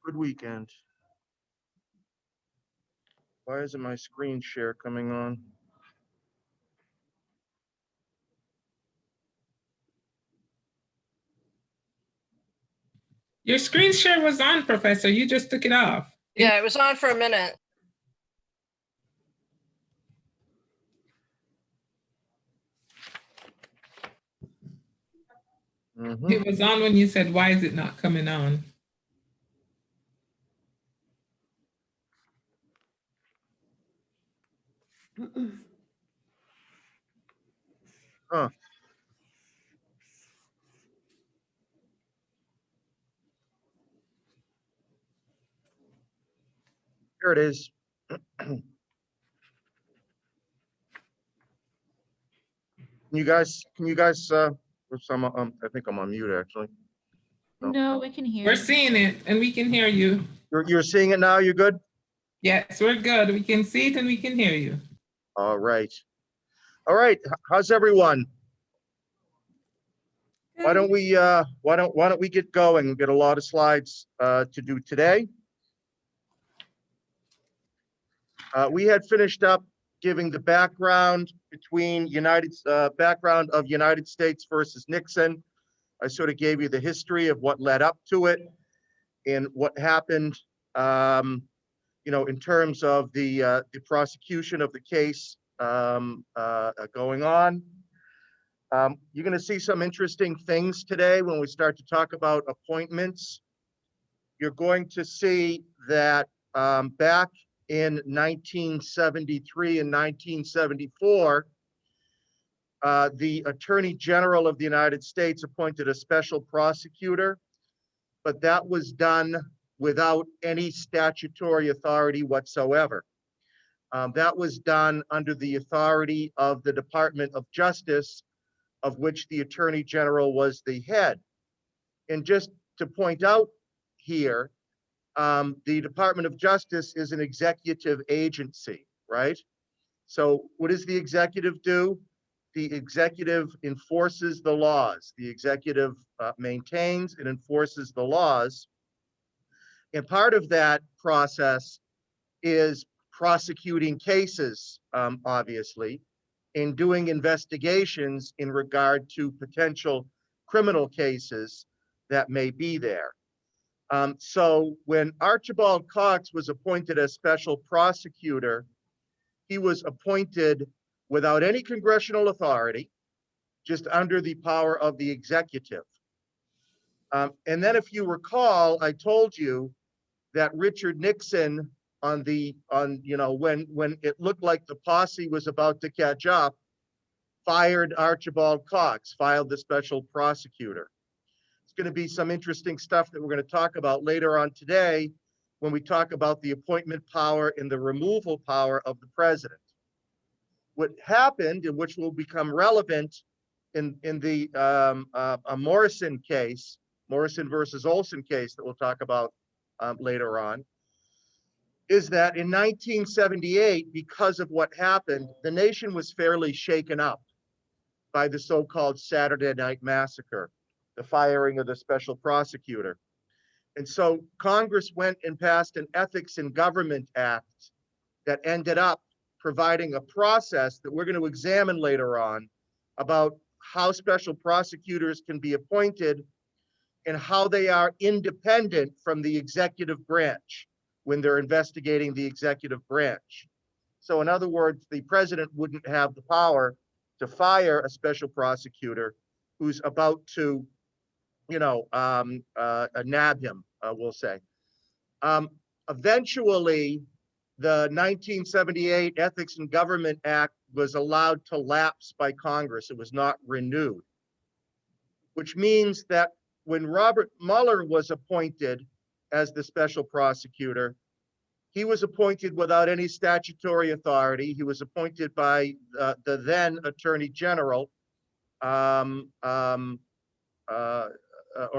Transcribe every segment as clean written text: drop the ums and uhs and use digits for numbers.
Good weekend. Why isn't my screen share coming on? Your screen share was on, Professor. You just took it off. Yeah, it was on for a minute. It was on when you said, why is it not coming on? Huh. Here it is. Can you guys, I think I'm on mute actually. No, we can hear We're you. seeing it and we can hear you. You're seeing it now, you good? Yes, we're good. We can see it and we can hear you. All right. All right, how's everyone? Why don't we get going? We've got a lot of slides to do today. We had finished up giving the background between background of United States versus Nixon. I sort of gave you the history of what led up to it and what happened, in terms of the prosecution of the case going on. You're going to see some interesting things today when we start to talk about appointments. You're going to see that back in 1973 and 1974, the Attorney General of the United States appointed a special prosecutor, but that was done without any statutory authority whatsoever. That was done under the authority of the Department of Justice, of which the Attorney General was the head. And just to point out here, the Department of Justice is an executive agency, right? So what does the executive do? The executive enforces the laws. The executive maintains and enforces the laws. And part of that process is prosecuting cases, obviously, and doing investigations in regard to potential criminal cases that may be there. So when Archibald Cox was appointed as special prosecutor, he was appointed without any congressional authority, just under the power of the executive. And then if you recall, I told you that Richard Nixon when it looked like the posse was about to catch up, fired Archibald Cox, filed the special prosecutor. It's going to be some interesting stuff that we're going to talk about later on today when we talk about the appointment power and the removal power of the president. What happened, and which will become relevant in the Morrison case, Morrison versus Olson case that we'll talk about later on, is that in 1978, because of what happened, the nation was fairly shaken up by the so-called Saturday Night Massacre, the firing of the special prosecutor. And so Congress went and passed an Ethics in Government Act that ended up providing a process that we're going to examine later on about how special prosecutors can be appointed and how they are independent from the executive branch when they're investigating the executive branch. So in other words, the president wouldn't have the power to fire a special prosecutor who's about to, nab him, we'll say. Eventually, the 1978 Ethics in Government Act was allowed to lapse by Congress. It was not renewed, which means that when Robert Mueller was appointed as the special prosecutor, he was appointed without any statutory authority. He was appointed by the then Attorney General, or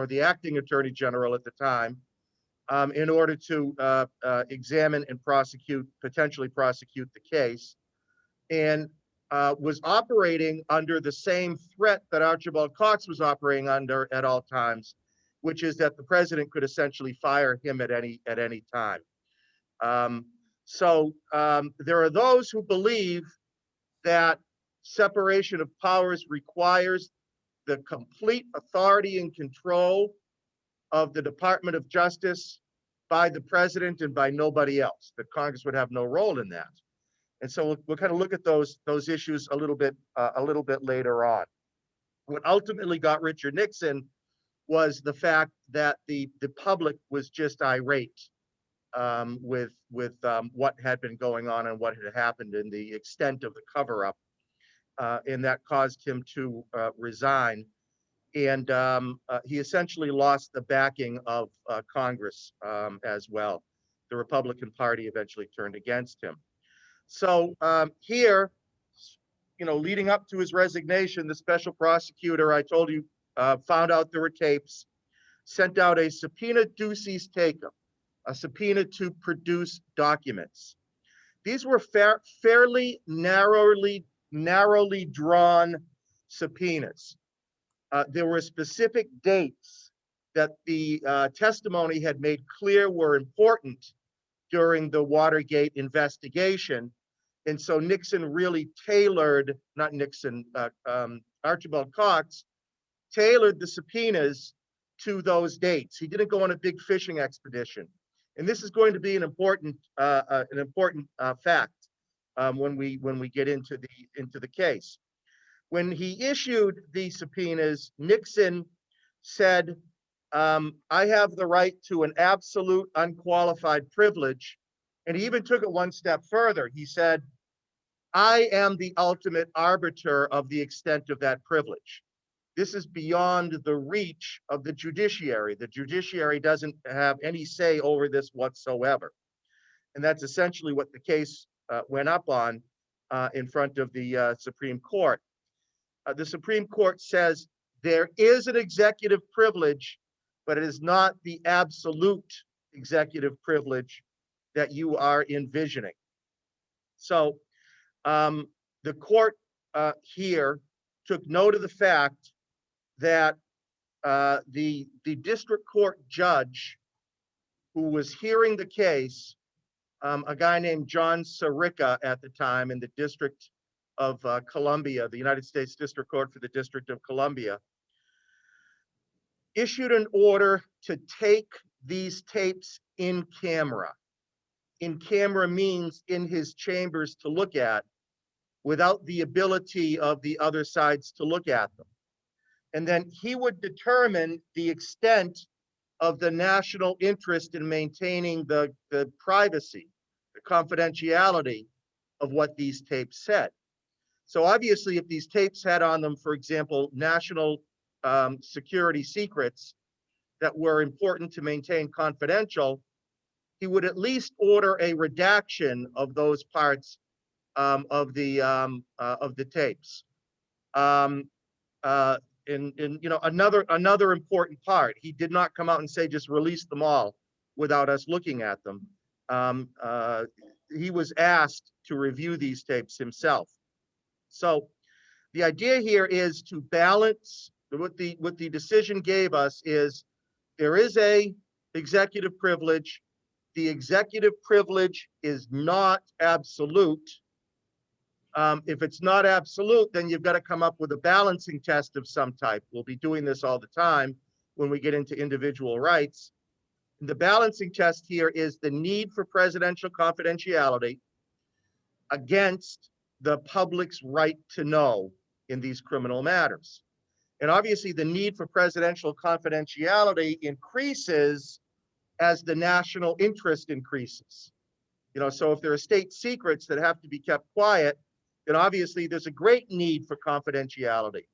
the acting Attorney General at the time, in order to examine and potentially prosecute the case, and was operating under the same threat that Archibald Cox was operating under at all times, which is that the president could essentially fire him at any time. There are those who believe that separation of powers requires the complete authority and control of the Department of Justice by the president and by nobody else, that Congress would have no role in that. And so we'll kind of look at those issues a little bit later on. What ultimately got Richard Nixon was the fact that the public was just irate with what had been going on and what had happened and the extent of the cover-up, and that caused him to resign. And he essentially lost the backing of Congress as well. The Republican Party eventually turned against him. So here, leading up to his resignation, the special prosecutor, I told you, found out there were tapes, sent out a subpoena ducis tecum, a subpoena to produce documents. These were fairly narrowly drawn subpoenas. There were specific dates that the testimony had made clear were important during the Watergate investigation. And so Nixon really Archibald Cox tailored the subpoenas to those dates. He didn't go on a big fishing expedition. And this is going to be an important fact when we get into the case. When he issued the subpoenas, Nixon said, I have the right to an absolute unqualified privilege. And he even took it one step further. He said, I am the ultimate arbiter of the extent of that privilege. This is beyond the reach of the judiciary. The judiciary doesn't have any say over this whatsoever. And that's essentially what the case went up on in front of the Supreme Court. The Supreme Court says there is an executive privilege, but it is not the absolute executive privilege that you are envisioning. So the court here took note of the fact that the district court judge who was hearing the case, a guy named John Sirica at the time in the District of Columbia, the United States District Court for the District of Columbia, issued an order to take these tapes in camera. In camera means in his chambers to look at, without the ability of the other sides to look at them. And then he would determine the extent of the national interest in maintaining the privacy, the confidentiality of what these tapes said. So obviously, if these tapes had on them, for example, national security secrets that were important to maintain confidential, he would at least order a redaction of those parts of the tapes. Another important part, he did not come out and say just release them all without us looking at them. He was asked to review these tapes himself. So the idea here is to balance what the decision gave us is there is a executive privilege. The executive privilege is not absolute. If it's not absolute, then you've got to come up with a balancing test of some type. We'll be doing this all the time when we get into individual rights. And the balancing test here is the need for presidential confidentiality against the public's right to know in these criminal matters. And obviously the need for presidential confidentiality increases as the national interest increases. So if there are state secrets that have to be kept quiet, then obviously there's a great need for confidentiality.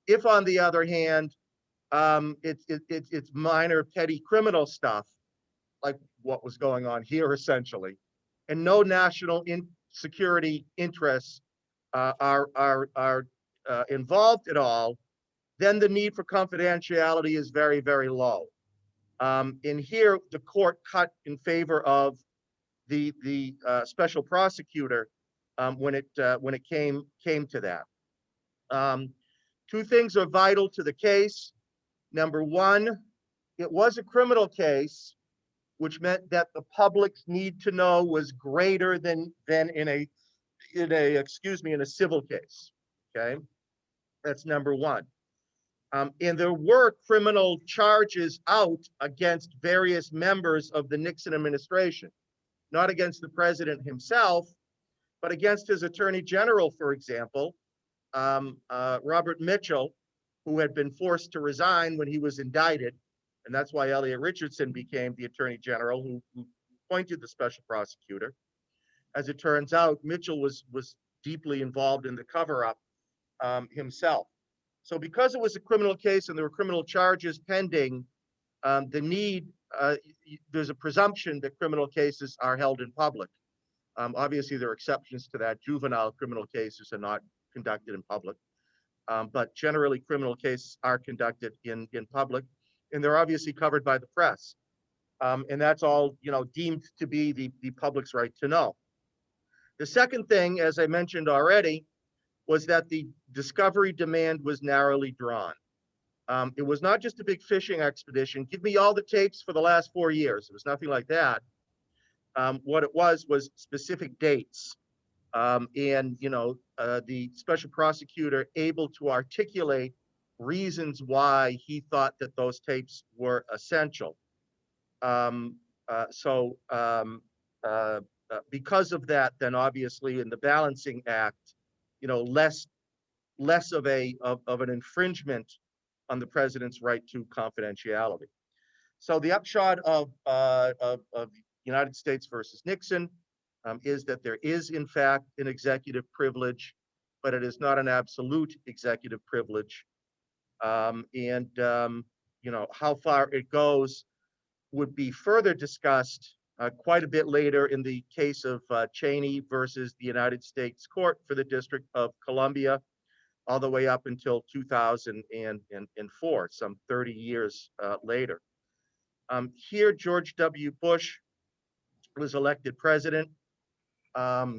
If, on the other hand, it's minor petty criminal stuff, like what was going on here essentially, and no national security interests are involved at all, then the need for confidentiality is very, very low. In here, the court cut in favor of the special prosecutor when it came to that. Two things are vital to the case. Number one, It was a criminal case, which meant that the public's need to know was greater than in a civil case. Okay, that's number one. And there were criminal charges out against various members of the Nixon administration, not against the president himself, but against his attorney general, for example, Robert Mitchell, who had been forced to resign when he was indicted. And that's why Elliot Richardson became the attorney general who appointed the special prosecutor. As it turns out, Mitchell was deeply involved in the cover-up himself. So because it was a criminal case and there were criminal charges pending, there's a presumption that criminal cases are held in public. Obviously, there are exceptions to that. Juvenile criminal cases are not conducted in public. But generally, criminal cases are conducted in public, and they're obviously covered by the press. And that's all, deemed to be the public's right to know. The second thing, as I mentioned already, was that the discovery demand was narrowly drawn. It was not just a big fishing expedition. Give me all the tapes for the last 4 years. It was nothing like that. What it was specific dates. The special prosecutor able to articulate reasons why he thought that those tapes were essential. Because of that, then obviously in the balancing act, less of an infringement on the president's right to confidentiality. So the upshot of United States versus Nixon is that there is in fact an executive privilege, but it is not an absolute executive privilege. How far it goes would be further discussed quite a bit later in the case of Cheney versus the United States Court for the District of Columbia, all the way up until 2004, some 30 years later. Here, George W. Bush was elected president,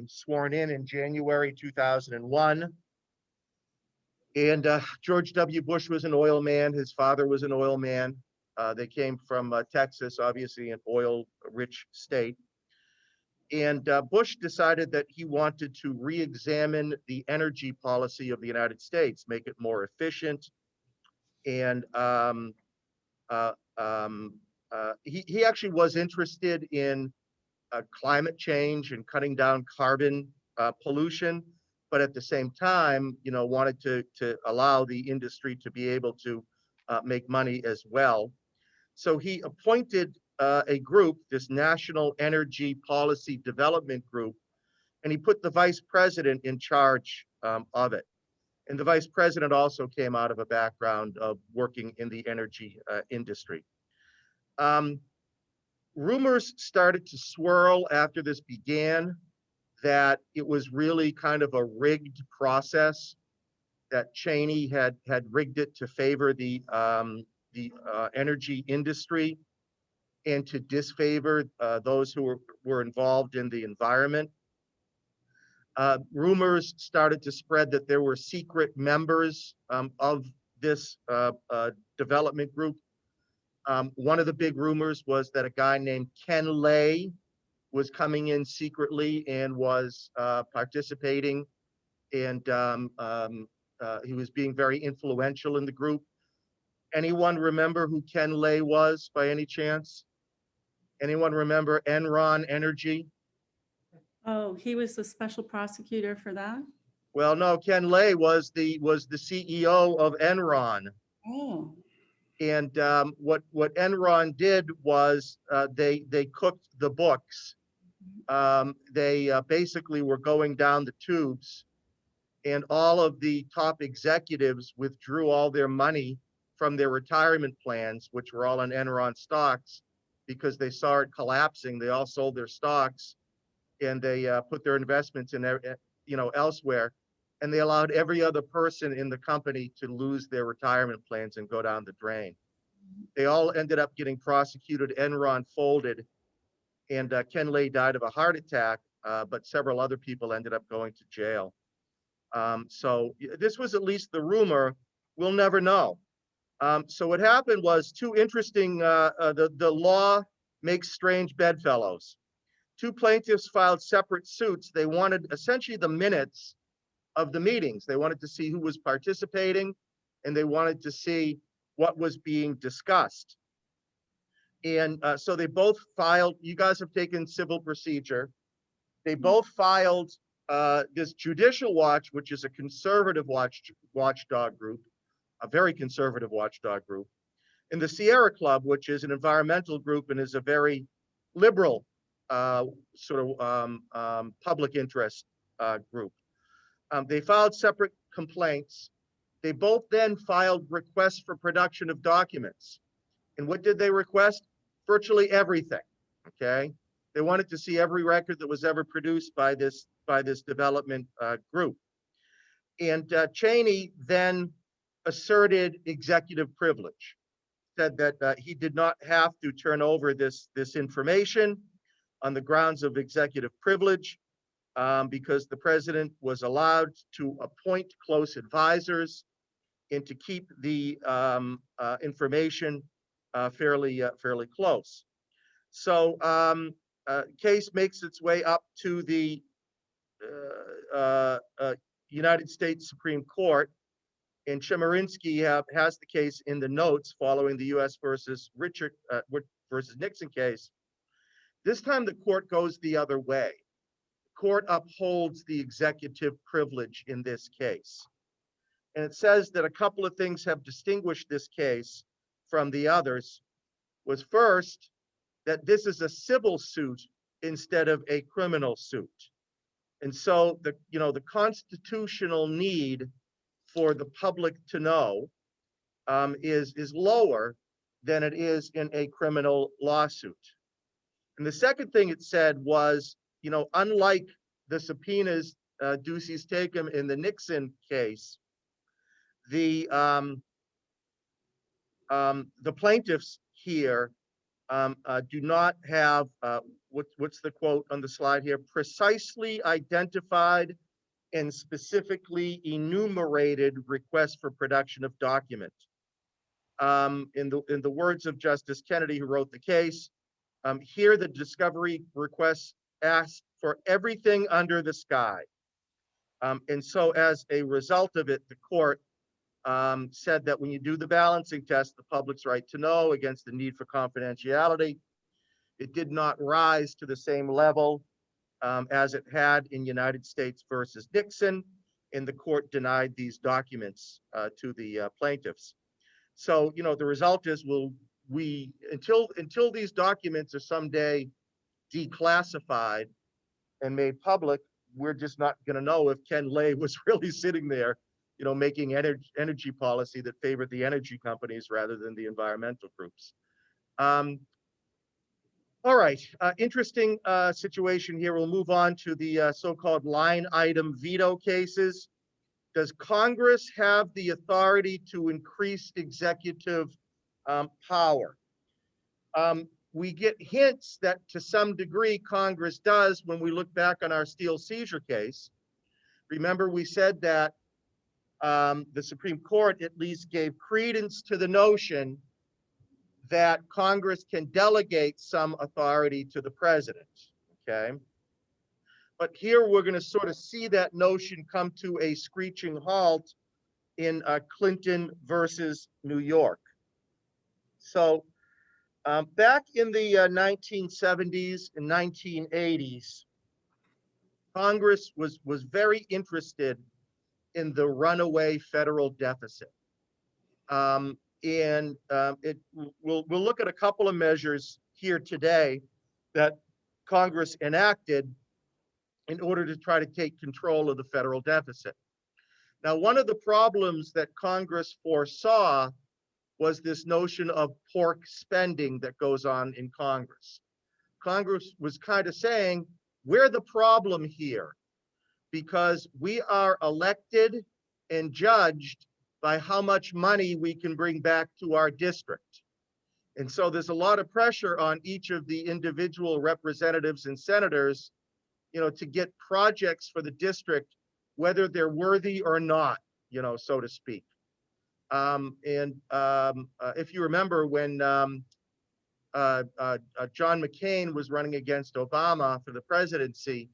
sworn in January 2001. And George W. Bush was an oil man. His father was an oil man. They came from Texas, obviously an oil-rich state. And Bush decided that he wanted to re-examine the energy policy of the United States, make it more efficient. And he actually was interested in climate change and cutting down carbon pollution, but at the same time, wanted to allow the industry to be able to make money as well. So he appointed a group, this National Energy Policy Development Group, and he put the vice president in charge of it. And the vice president also came out of a background of working in the energy industry. Rumors started to swirl after this began that it was really kind of a rigged process, that Cheney had rigged it to favor the energy industry and to disfavor those who were involved in the environment. Rumors started to spread that there were secret members of this development group. One of the big rumors was that a guy named Ken Lay was coming in secretly and was participating, and he was being very influential in the group. Anyone remember who Ken Lay was by any chance? Anyone remember Enron Energy? Oh, he was the special prosecutor for that? Well, no, Ken Lay was the CEO of Enron. Oh. And what Enron did was they cooked the books. They basically were going down the tubes, and all of the top executives withdrew all their money from their retirement plans, which were all in Enron stocks, because they saw it collapsing. They all sold their stocks, and they put their investments in elsewhere, and they allowed every other person in the company to lose their retirement plans and go down the drain. They all ended up getting prosecuted. Enron folded, and Ken Lay died of a heart attack, but several other people ended up going to jail. So this was at least the rumor. We'll never know. So what happened was two interesting, the law makes strange bedfellows. Two plaintiffs filed separate suits. They wanted essentially the minutes of the meetings. They wanted to see who was participating, and they wanted to see what was being discussed. And so they both filed, you guys have taken civil procedure. They both filed this Judicial Watch, which is a conservative watchdog group, a very conservative watchdog group, and the Sierra Club, which is an environmental group and is a very liberal public interest group. They filed separate complaints. They both then filed requests for production of documents. And what did they request? Virtually everything, okay? They wanted to see every record that was ever produced by this development group. And Cheney then asserted executive privilege, said that he did not have to turn over this information on the grounds of executive privilege, because the president was allowed to appoint close advisors and to keep the information fairly close. So case makes its way up to the United States Supreme Court, and Chemerinsky has the case in the notes following the U.S. versus Nixon case. This time the court goes the other way. The court upholds the executive privilege in this case. And it says that a couple of things have distinguished this case from the others. Was first, that this is a civil suit instead of a criminal suit. And so the constitutional need for the public to know is lower than it is in a criminal lawsuit. And the second thing it said was, unlike the subpoenas Ducey's taken in the Nixon case, the plaintiffs here do not have, what's the quote on the slide here, precisely identified and specifically enumerated requests for production of document. In the words of Justice Kennedy, who wrote the case, here the discovery requests asked for everything under the sky. And so as a result of it, the court said that when you do the balancing test, the public's right to know against the need for confidentiality, it did not rise to the same level as it had in United States versus Nixon, and the court denied these documents to the plaintiffs. So, the result is until these documents are someday declassified and made public, we're just not going to know if Ken Lay was really sitting there, making energy policy that favored the energy companies rather than the environmental groups. All right, interesting situation here. We'll move on to the so-called line item veto cases. Does Congress have the authority to increase executive power? We get hints that to some degree Congress does when we look back on our steel seizure case. Remember, we said that the Supreme Court at least gave credence to the notion that Congress can delegate some authority to the president, okay? But here we're going to sort of see that notion come to a screeching halt in Clinton versus New York. So back in the 1970s and 1980s, Congress was very interested in the runaway federal deficit. We'll look at a couple of measures here today that Congress enacted in order to try to take control of the federal deficit. Now, one of the problems that Congress foresaw was this notion of pork spending that goes on in Congress. Congress was kind of saying, we're the problem here because we are elected and judged by how much money we can bring back to our district. And so there's a lot of pressure on each of the individual representatives and senators, to get projects for the district, whether they're worthy or not, so to speak. If you remember when John McCain was running against Obama for the presidency,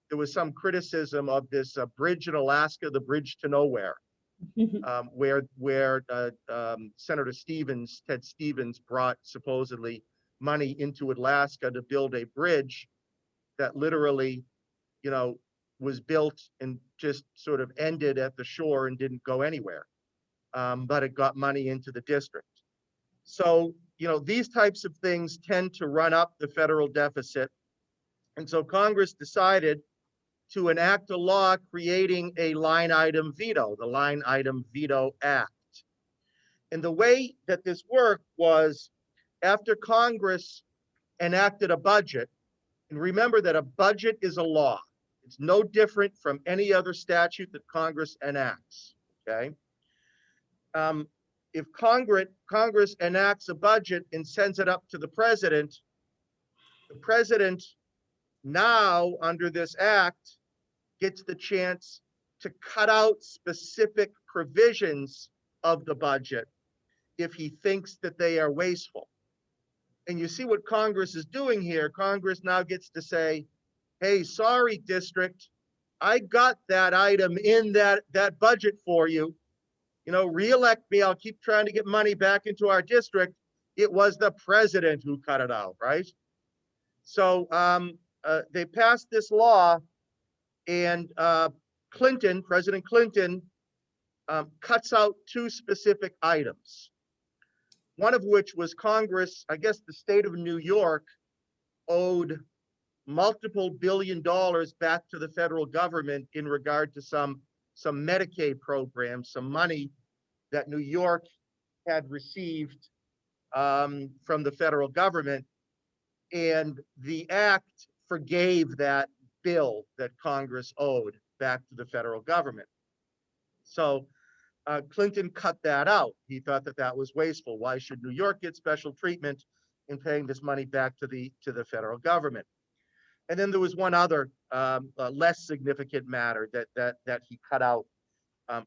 there was some criticism of this bridge in Alaska, the bridge to nowhere, where Senator Ted Stevens, brought supposedly money into Alaska to build a bridge that literally, was built and just sort of ended at the shore and didn't go anywhere. But it got money into the district. So, these types of things tend to run up the federal deficit. And so Congress decided to enact a law creating a line item veto, the Line Item Veto Act. And the way that this worked was, after Congress enacted a budget, and remember that a budget is a law. It's no different from any other statute that Congress enacts, okay? If Congress enacts a budget and sends it up to the president now, under this act, gets the chance to cut out specific provisions of the budget if he thinks that they are wasteful. And you see what Congress is doing here. Congress now gets to say, hey, sorry, district, I got that item in that budget for you. Reelect me, I'll keep trying to get money back into our district. It was the president who cut it out, right? So they passed this law, and President Clinton cuts out two specific items. One of which was Congress, I guess the state of New York owed multiple $1 billion back to the federal government in regard to some Medicaid programs, some money that New York had received from the federal government. And the act forgave that bill that Congress owed back to the federal government. So Clinton cut that out. He thought that that was wasteful. Why should New York get special treatment in paying this money back to the federal government? And then there was one other less significant matter that he cut out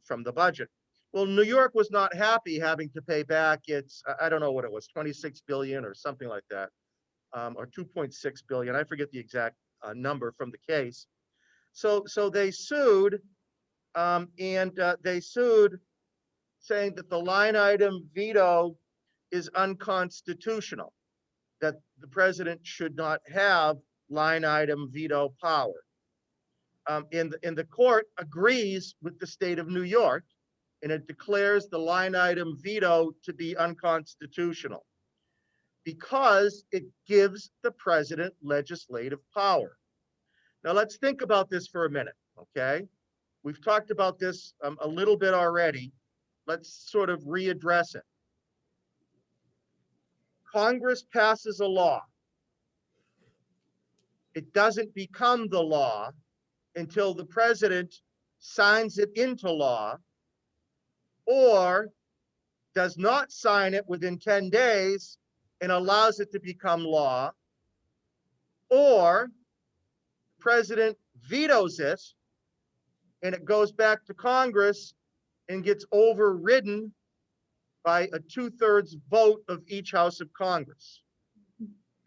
from the budget. Well, New York was not happy having to pay back its, I don't know what it was, 26 billion or something like that, or 2.6 billion. I forget the exact number from the case. So they sued, they sued saying that the line item veto is unconstitutional, that the president should not have line item veto power. And the court agrees with the state of New York, and it declares the line item veto to be unconstitutional because it gives the president legislative power. Now let's think about this for a minute, okay? We've talked about this a little bit already. Let's sort of readdress it. Congress passes a law. It doesn't become the law until the president signs it into law or does not sign it within 10 days and allows it to become law, or the president vetoes it and it goes back to Congress and gets overridden by a 2/3 vote of each House of Congress.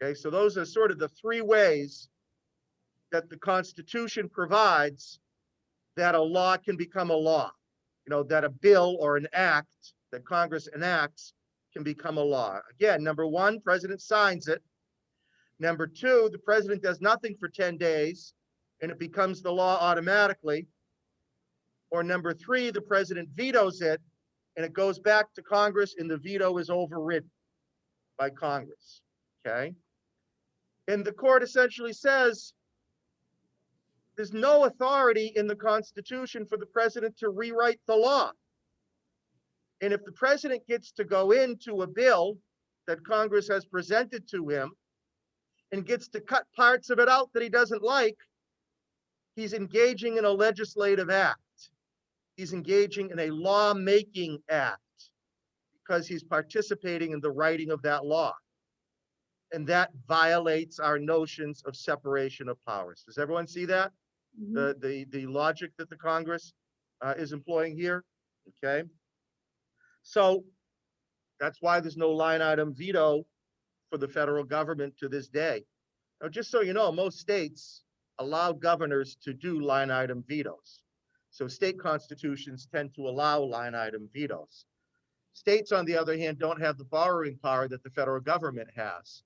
Okay, so those are sort of the three ways that the Constitution provides that a law can become a law. That a bill or an act that Congress enacts can become a law. Again, number one, president signs it. Number two, the president does nothing for 10 days and it becomes the law automatically. Or number three, the president vetoes it and it goes back to Congress and the veto is overridden by Congress, okay? And the court essentially says, there's no authority in the Constitution for the president to rewrite the law. And if the president gets to go into a bill that Congress has presented to him and gets to cut parts of it out that he doesn't like, he's engaging in a legislative act. He's engaging in a law-making act because he's participating in the writing of that law. And that violates our notions of separation of powers. Does everyone see that? The logic that the Congress is employing here, okay? So that's why there's no line item veto for the federal government to this day. Now, just so you know, most states allow governors to do line item vetoes. So state constitutions tend to allow line item vetoes. States, on the other hand, don't have the borrowing power that the federal government has.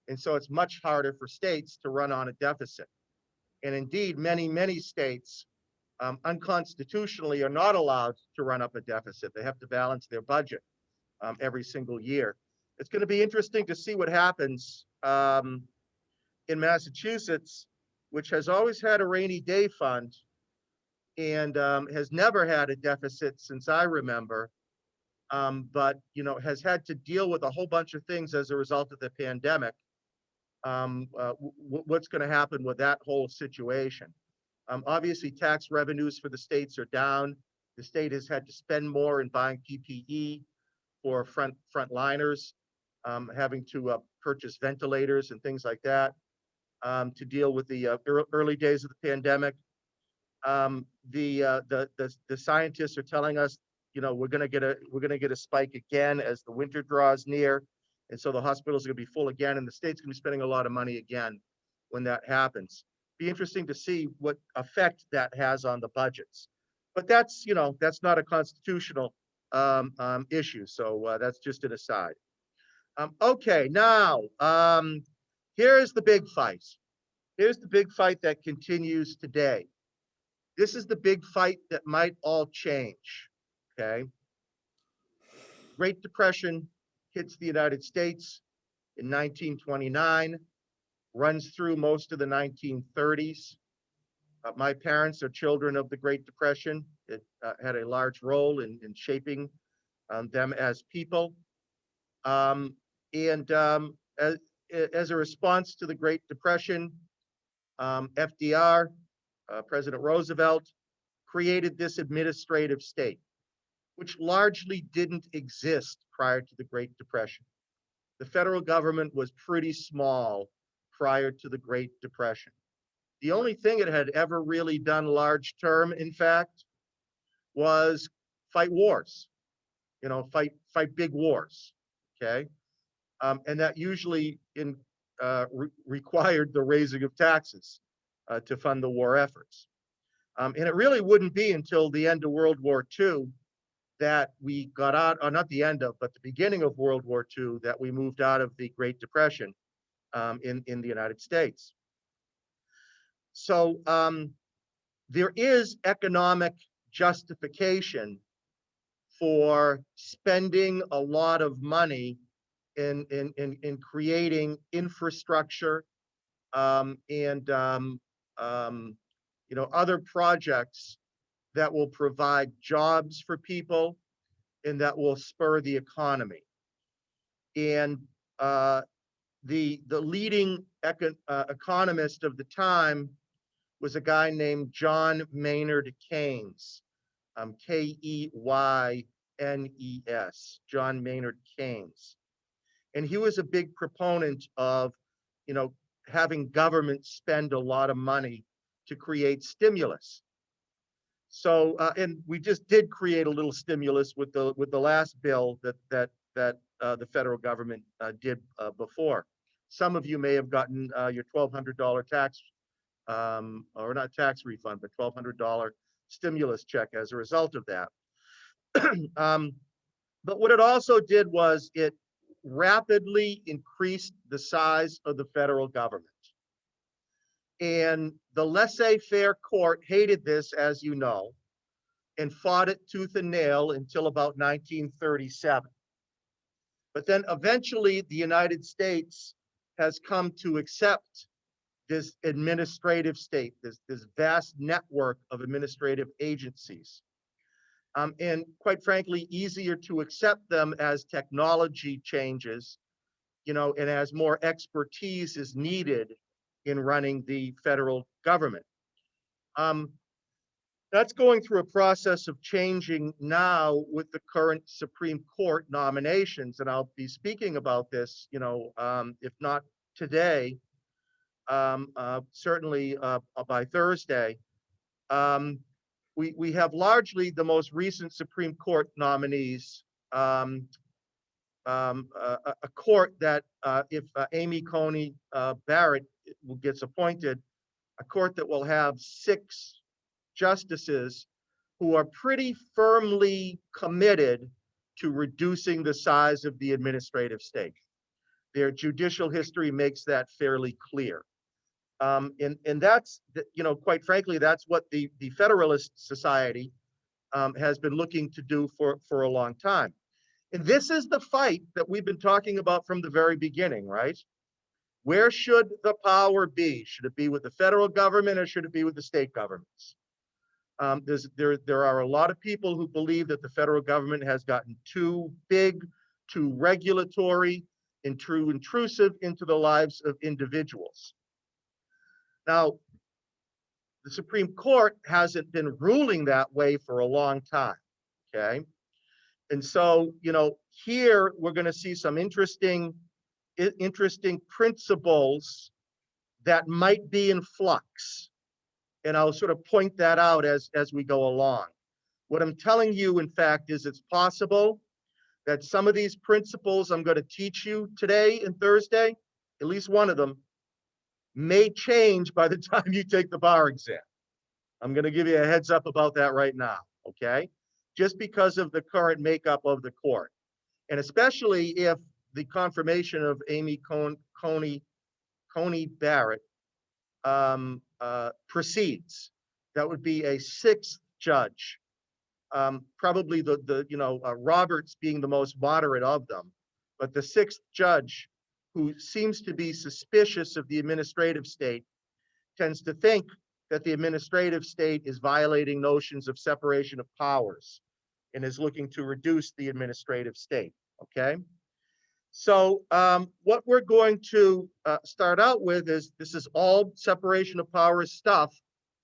And so it's much harder for states to run on a deficit. And indeed, many states unconstitutionally are not allowed to run up a deficit. They have to balance their budget every single year. It's going to be interesting to see what happens in Massachusetts, which has always had a rainy day fund and has never had a deficit since I remember, but has had to deal with a whole bunch of things as a result of the pandemic. What's going to happen with that whole situation? Obviously, tax revenues for the states are down. The state has had to spend more in buying PPE for frontliners, having to purchase ventilators and things like that to deal with the early days of the pandemic. The scientists are telling us, we're going to get a spike again as the winter draws near, and so the hospitals are going to be full again, and the state's going to be spending a lot of money again when that happens. Be interesting to see what effect that has on the budgets. But that's not a constitutional issue, so that's just an aside. Okay, now here's the big fight. Here's the big fight that continues today. This is the big fight that might all change. Okay. Great Depression hits the United States in 1929, runs through most of the 1930s. My parents are children of the Great Depression. It had a large role in shaping them as people. As a response to the Great Depression, FDR, President Roosevelt, created this administrative state, which largely didn't exist prior to the Great Depression. The federal government was pretty small prior to the Great Depression. The only thing it had ever really done large term, in fact, was fight wars, fight big wars, okay? And that usually required the raising of taxes to fund the war efforts. And it really wouldn't be until the end of World War II that we got out, or not the end of, but the beginning of World War II, that we moved out of the Great Depression in the United States. So there is economic justification for spending a lot of money in creating infrastructure and other projects that will provide jobs for people and that will spur the economy. And the leading economist of the time was a guy named John Maynard Keynes, Keynes, John Maynard Keynes. And he was a big proponent of, having government spend a lot of money to create stimulus. So, and we just did create a little stimulus with the last bill that the federal government did before. Some of you may have gotten your $1,200 tax, or not tax refund, but $1,200 stimulus check as a result of that. But what it also did was it rapidly increased the size of the federal government. And the laissez-faire court hated this, as you know, and fought it tooth and nail until about 1937. But then eventually the United States has come to accept this administrative state, this vast network of administrative agencies. And quite frankly, easier to accept them as technology changes, and as more expertise is needed in running the federal government. That's going through a process of changing now with the current Supreme Court nominations, and I'll be speaking about this, if not today, certainly by Thursday. We have largely the most recent Supreme Court nominees a court that, if Amy Coney Barrett gets appointed, a court that will have 6 justices who are pretty firmly committed to reducing the size of the administrative state. Their judicial history makes that fairly clear. And that's, quite frankly, that's what the Federalist Society has been looking to do for a long time. And this is the fight that we've been talking about from the very beginning, right? Where should the power be? Should it be with the federal government or should it be with the state governments? There are a lot of people who believe that the federal government has gotten too big, too regulatory, and too intrusive into the lives of individuals. Now, the Supreme Court hasn't been ruling that way for a long time, okay? And so, here we're going to see some interesting principles that might be in flux. And I'll sort of point that out as we go along. What I'm telling you, in fact, is it's possible that some of these principles I'm going to teach you today and Thursday, at least one of them, may change by the time you take the bar exam. I'm going to give you a heads up about that right now, okay? Just because of the current makeup of the court. And especially if the confirmation of Amy Coney Barrett proceeds. That would be a 6th judge, probably Roberts being the most moderate of them, but the 6th judge, who seems to be suspicious of the administrative state, tends to think that the administrative state is violating notions of separation of powers and is looking to reduce the administrative state, okay? So what we're going to start out with is, this is all separation of powers stuff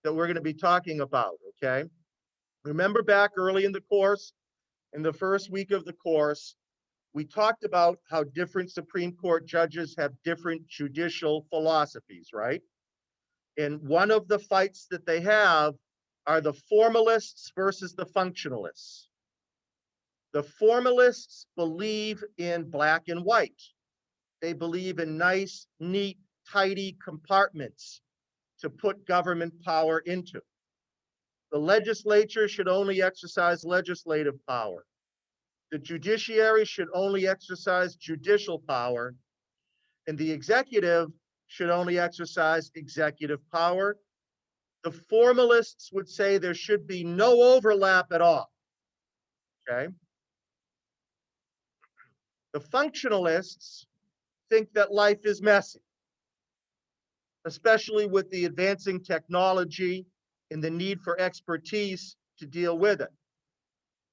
that we're going to be talking about, okay? Remember back early in the course, in the first week of the course, we talked about how different Supreme Court judges have different judicial philosophies, right? And one of the fights that they have are the formalists versus the functionalists. The formalists believe in black and white. They believe in nice, neat, tidy compartments to put government power into. The legislature should only exercise legislative power. The judiciary should only exercise judicial power. And the executive should only exercise executive power. The formalists would say there should be no overlap at all, okay? The functionalists think that life is messy, especially with the advancing technology and the need for expertise to deal with it.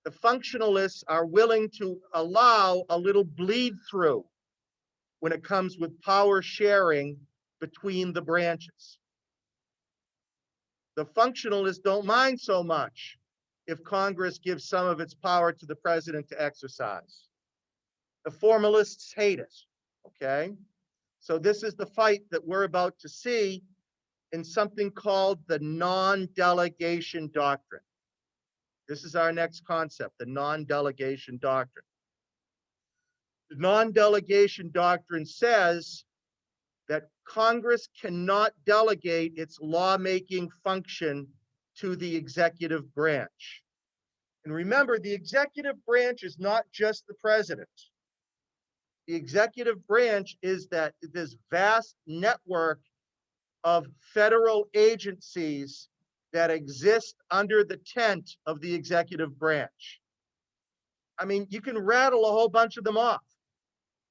The functionalists are willing to allow a little bleed through when it comes with power sharing between the branches. The functionalists don't mind so much if Congress gives some of its power to the president to exercise. The formalists hate it, okay? So this is the fight that we're about to see in something called the non-delegation doctrine. This is our next concept, the non-delegation doctrine. The non-delegation doctrine says that Congress cannot delegate its lawmaking function to the executive branch. And remember, the executive branch is not just the president. The executive branch is this vast network of federal agencies that exist under the tent of the executive branch. I mean, you can rattle a whole bunch of them off,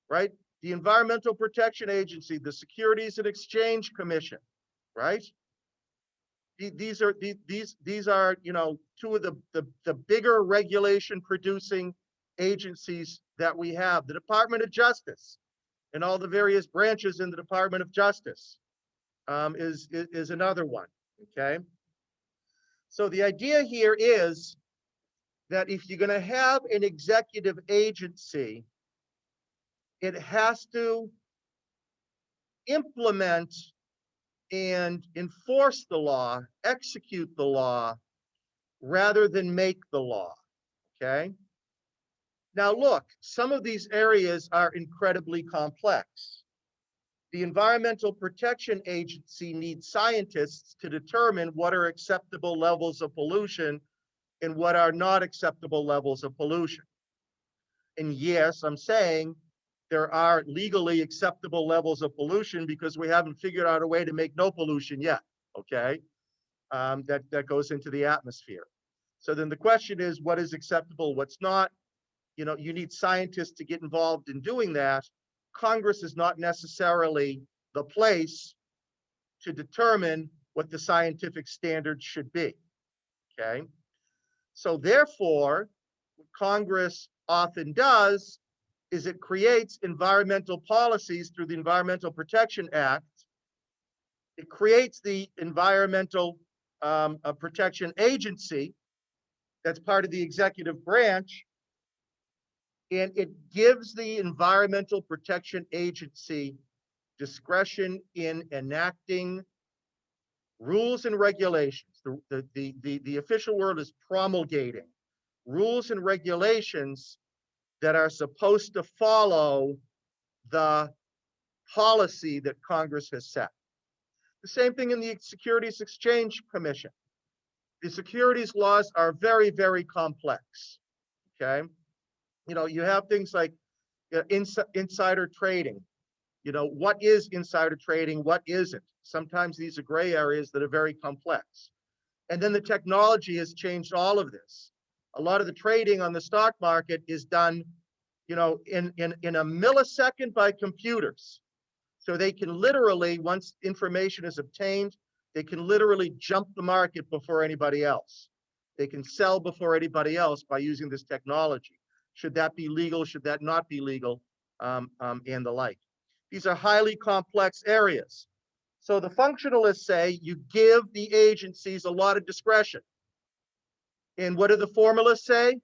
right? The Environmental Protection Agency, the Securities and Exchange Commission, right? These are, two of the bigger regulation producing agencies that we have. The Department of Justice and all the various branches in the Department of Justice is another one, okay? So the idea here is that if you're going to have an executive agency, it has to implement and enforce the law, execute the law, rather than make the law, okay? Now, look, some of these areas are incredibly complex. The Environmental Protection Agency needs scientists to determine what are acceptable levels of pollution and what are not acceptable levels of pollution. And yes, I'm saying there are legally acceptable levels of pollution because we haven't figured out a way to make no pollution yet, okay? That goes into the atmosphere. So then the question is, what is acceptable, what's not? You know, you need scientists to get involved in doing that. Congress is not necessarily the place to determine what the scientific standards should be, okay? So therefore, what Congress often does is it creates environmental policies through the Environmental Protection Act. It creates the Environmental Protection Agency that's part of the executive branch, and it gives the Environmental Protection Agency discretion in enacting rules and regulations. The official word is promulgating rules and regulations that are supposed to follow the policy that Congress has set. The same thing in the Securities Exchange Commission. The securities laws are very, very complex, okay? You know, you have things like insider trading. You know, what is insider trading, what isn't? Sometimes these are gray areas that are very complex. And then the technology has changed all of this. A lot of the trading on the stock market is done, you know, in a millisecond by computers. So they can literally, once information is obtained, they can literally jump the market before anybody else. They can sell before anybody else by using this technology. Should that be legal? Should that not be legal? And the like. These are highly complex areas. So the functionalists say you give the agencies a lot of discretion. And what do the formalists say?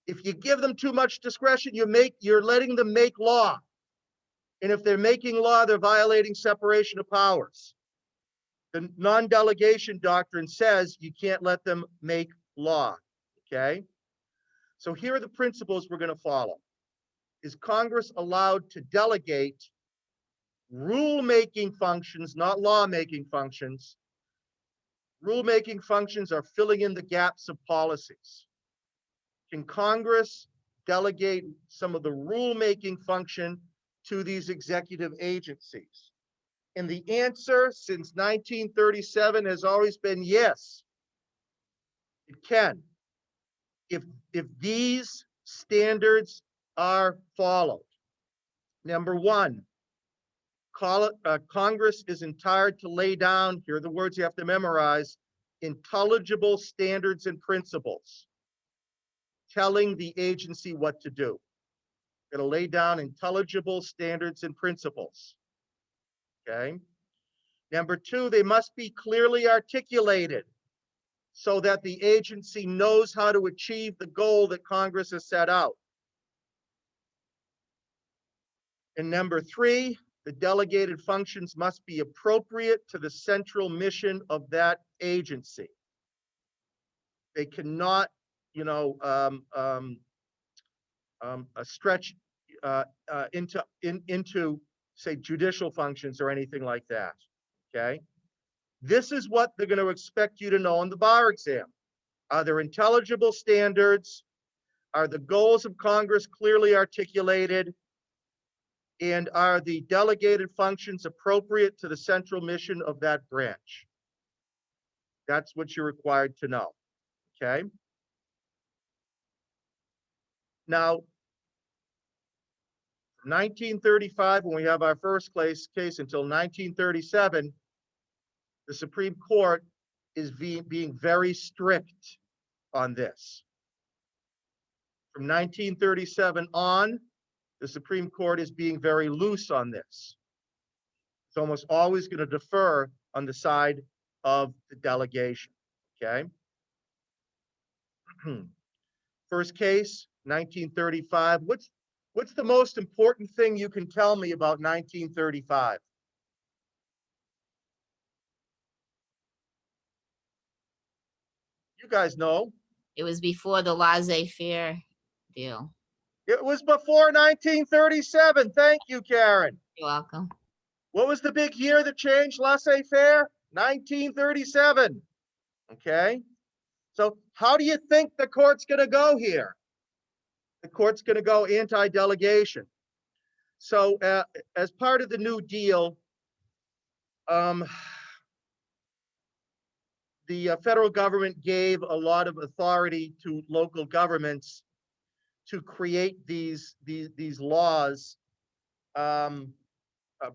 If you give them too much discretion, you're letting them make law. And if they're making law, they're violating separation of powers. The non-delegation doctrine says you can't let them make law, okay? So here are the principles we're going to follow. Is Congress allowed to delegate rule-making functions, not law-making functions? Rule-making functions are filling in the gaps of policies. Can Congress delegate some of the rule-making function to these executive agencies? And the answer since 1937 has always been yes, it can. If these standards are followed. Number one, Congress is entitled to lay down, here are the words you have to memorize, intelligible standards and principles, telling the agency what to do. Going to lay down intelligible standards and principles. Okay. Number two, they must be clearly articulated so that the agency knows how to achieve the goal that Congress has set out. And number three, the delegated functions must be appropriate to the central mission of that agency. They cannot, you know, stretch into say judicial functions or anything like that. Okay, this is what they're going to expect you to know on the bar exam. Are there intelligible standards? Are the goals of Congress clearly articulated? And are the delegated functions appropriate to the central mission of that branch? That's what you're required to know. Okay. Now, 1935, when we have our first case until 1937, the Supreme Court is being very strict on this. From 1937 on, the Supreme Court is being very loose on this. It's almost always going to defer on the side of the delegation, okay? First case, 1935. What's the most important thing you can tell me about 1935? You guys know. It was before the laissez-faire deal. It was before 1937. Thank you, Karen. You're welcome. What was the big year that changed laissez-faire? 1937. Okay. So how do you think the court's going to go here? The court's going to go anti-delegation. So as part of the New Deal, the federal government gave a lot of authority to local governments to create these laws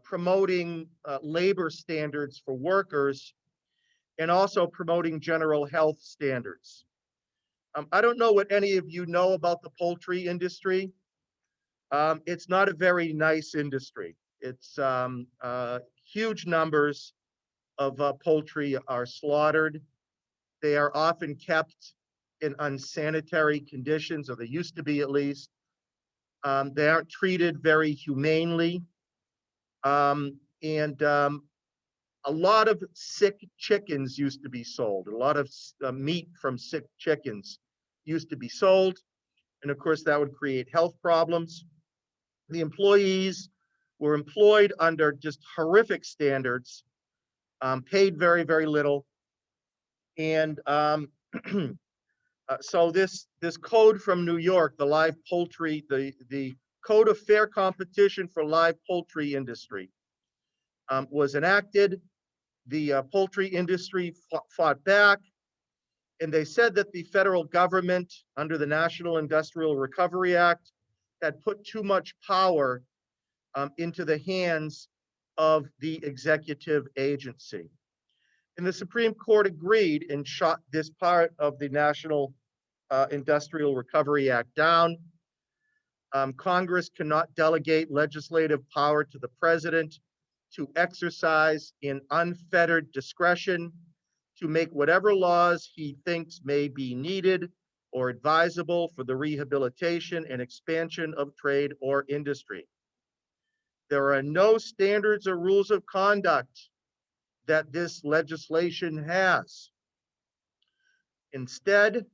promoting labor standards for workers and also promoting general health standards. I don't know what any of you know about the poultry industry. It's not a very nice industry. It's huge numbers of poultry are slaughtered. They are often kept in unsanitary conditions, or they used to be at least. They aren't treated very humanely. And a lot of sick chickens used to be sold. A lot of meat from sick chickens used to be sold. And of course, that would create health problems. The employees were employed under just horrific standards, paid very, very little. And so this code from New York, the live poultry, the Code of Fair Competition for Live Poultry Industry was enacted. The poultry industry fought back, and they said that the federal government, under the National Industrial Recovery Act, had put too much power into the hands of the executive agency. And the Supreme Court agreed and shot this part of the National Industrial Recovery Act down. Congress cannot delegate legislative power to the president to exercise in unfettered discretion to make whatever laws he thinks may be needed or advisable for the rehabilitation and expansion of trade or industry. There are no standards or rules of conduct that this legislation has. Instead,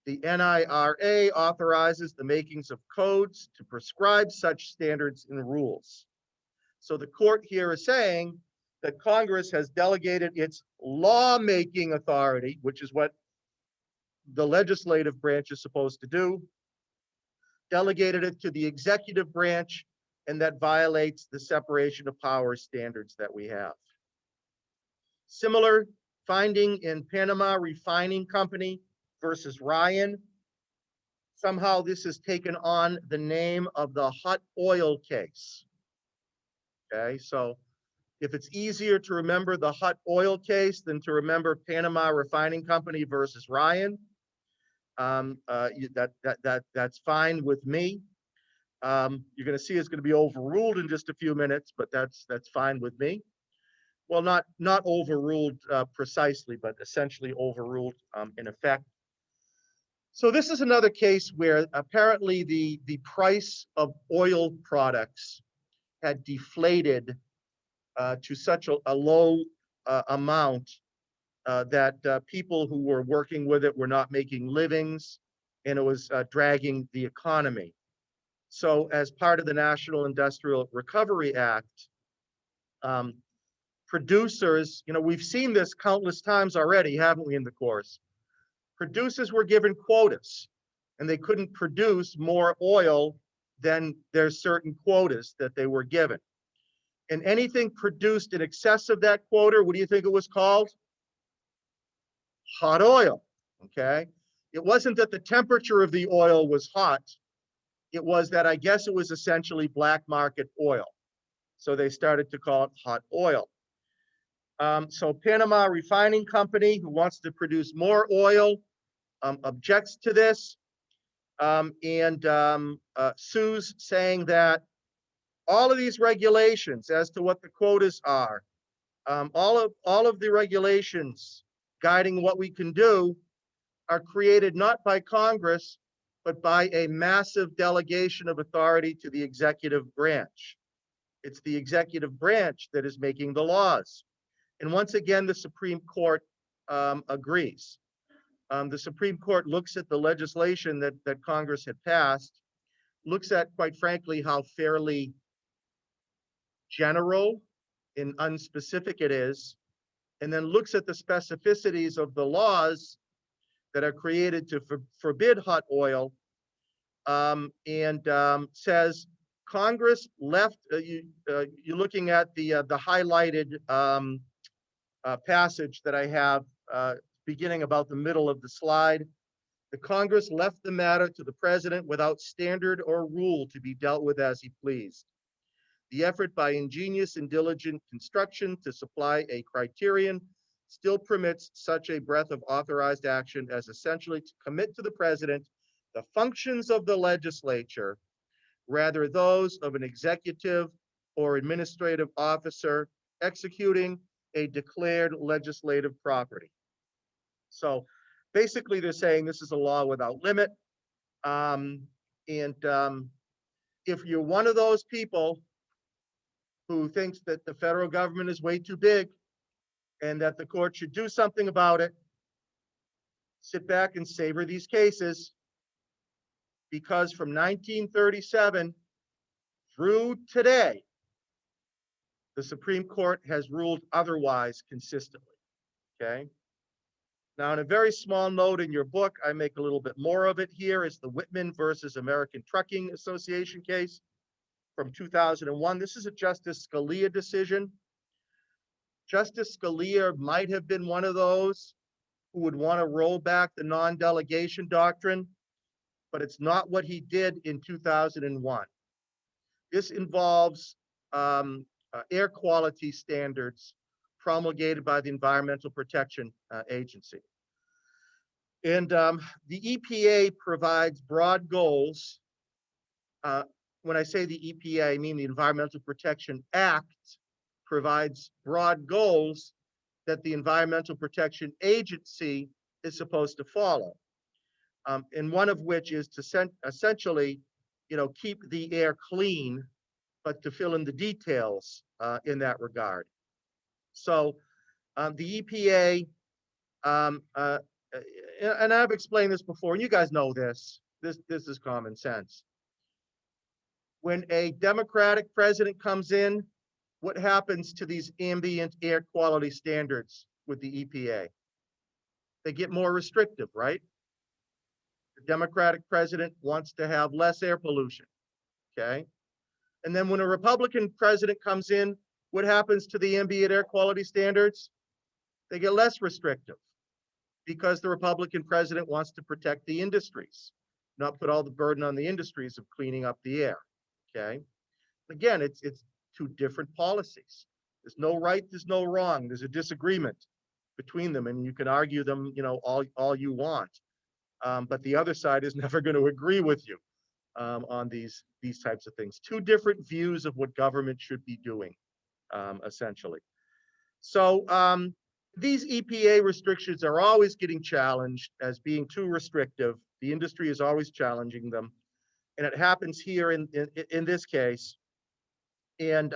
the NIRA authorizes the makings of codes to prescribe such standards and rules. So the court here is saying that Congress has delegated its lawmaking authority, which is what the legislative branch is supposed to do, delegated it to the executive branch, and that violates the separation of powers standards that we have. Similar finding in Panama Refining Company versus Ryan. Somehow this has taken on the name of the hot oil case. Okay, so if it's easier to remember the hot oil case than to remember Panama Refining Company versus Ryan, that's fine with me. You're going to see it's going to be overruled in just a few minutes, but that's fine with me. Well, not overruled precisely, but essentially overruled in effect. So this is another case where apparently the price of oil products had deflated to such a low amount that people who were working with it were not making livings, and it was dragging the economy. So as part of the National Industrial Recovery Act, producers, we've seen this countless times already, haven't we, in the course? Producers were given quotas, and they couldn't produce more oil than their certain quotas that they were given. And anything produced in excess of that quota, what do you think it was called? Hot oil, okay? It wasn't that the temperature of the oil was hot. It was that, I guess it was essentially black market oil. So they started to call it hot oil. So Panama Refining Company, who wants to produce more oil, objects to this and sues, saying that all of these regulations as to what the quotas are, all of the regulations guiding what we can do are created not by Congress, but by a massive delegation of authority to the executive branch. It's the executive branch that is making the laws. And once again, the Supreme Court agrees. The Supreme Court looks at the legislation that Congress had passed looks at, quite frankly, how fairly general and unspecific it is, and then looks at the specificities of the laws that are created to forbid hot oil, and says Congress left. You're looking at the highlighted passage that I have beginning about the middle of the slide. The Congress left the matter to the president without standard or rule to be dealt with as he pleased. The effort by ingenious and diligent construction to supply a criterion still permits such a breadth of authorized action as essentially to commit to the president the functions of the legislature, rather those of an executive or administrative officer executing a declared legislative property. So basically, they're saying this is a law without limit. If you're one of those people who thinks that the federal government is way too big and that the court should do something about it, sit back and savor these cases, because from 1937 through today, the Supreme Court has ruled otherwise consistently, okay? Now, in a very small note in your book, I make a little bit more of it here, is the Whitman versus American Trucking Association case from 2001. This is a Justice Scalia decision. Justice Scalia might have been one of those who would want to roll back the non-delegation doctrine, but it's not what he did in 2001. This involves air quality standards promulgated by the Environmental Protection Agency. And the EPA provides broad goals. When I say the EPA, I mean the Environmental Protection Act provides broad goals that the Environmental Protection Agency is supposed to follow. And one of which is to essentially, keep the air clean, but to fill in the details in that regard. So the EPA, and I've explained this before, and you guys know this. This is common sense. When a Democratic president comes in, what happens to these ambient air quality standards with the EPA? They get more restrictive, right? The Democratic president wants to have less air pollution, okay? And then when a Republican president comes in, what happens to the ambient air quality standards? They get less restrictive because the Republican president wants to protect the industries, not put all the burden on the industries of cleaning up the air, okay? Again, it's two different policies. There's no right, there's no wrong. There's a disagreement between them, and you can argue them, all you want. But the other side is never going to agree with you on these types of things. Two different views of what government should be doing, essentially. So these EPA restrictions are always getting challenged as being too restrictive. The industry is always challenging them, and it happens here in this case. And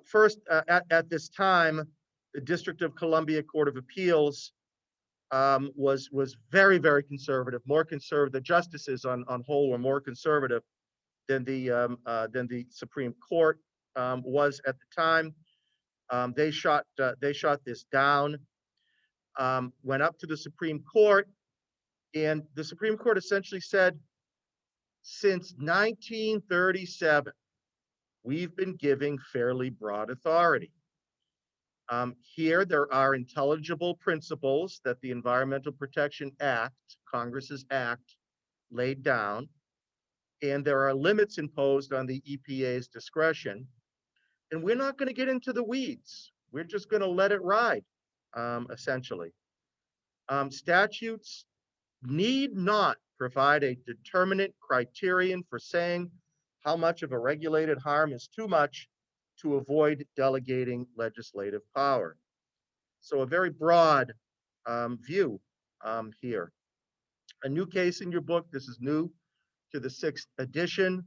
first, at this time, the District of Columbia Court of Appeals was very, very conservative, more conservative. The justices on whole were more conservative than the Supreme Court was at the time. They shot this down, went up to the Supreme Court, and the Supreme Court essentially said, since 1937, we've been giving fairly broad authority. Here, there are intelligible principles that the Environmental Protection Act, Congress's act, laid down, and there are limits imposed on the EPA's discretion. And we're not going to get into the weeds. We're just going to let it ride, essentially. Statutes need not provide a determinate criterion for saying how much of a regulated harm is too much to avoid delegating legislative power. So a very broad view here. A new case in your book, this is new to the 6th edition,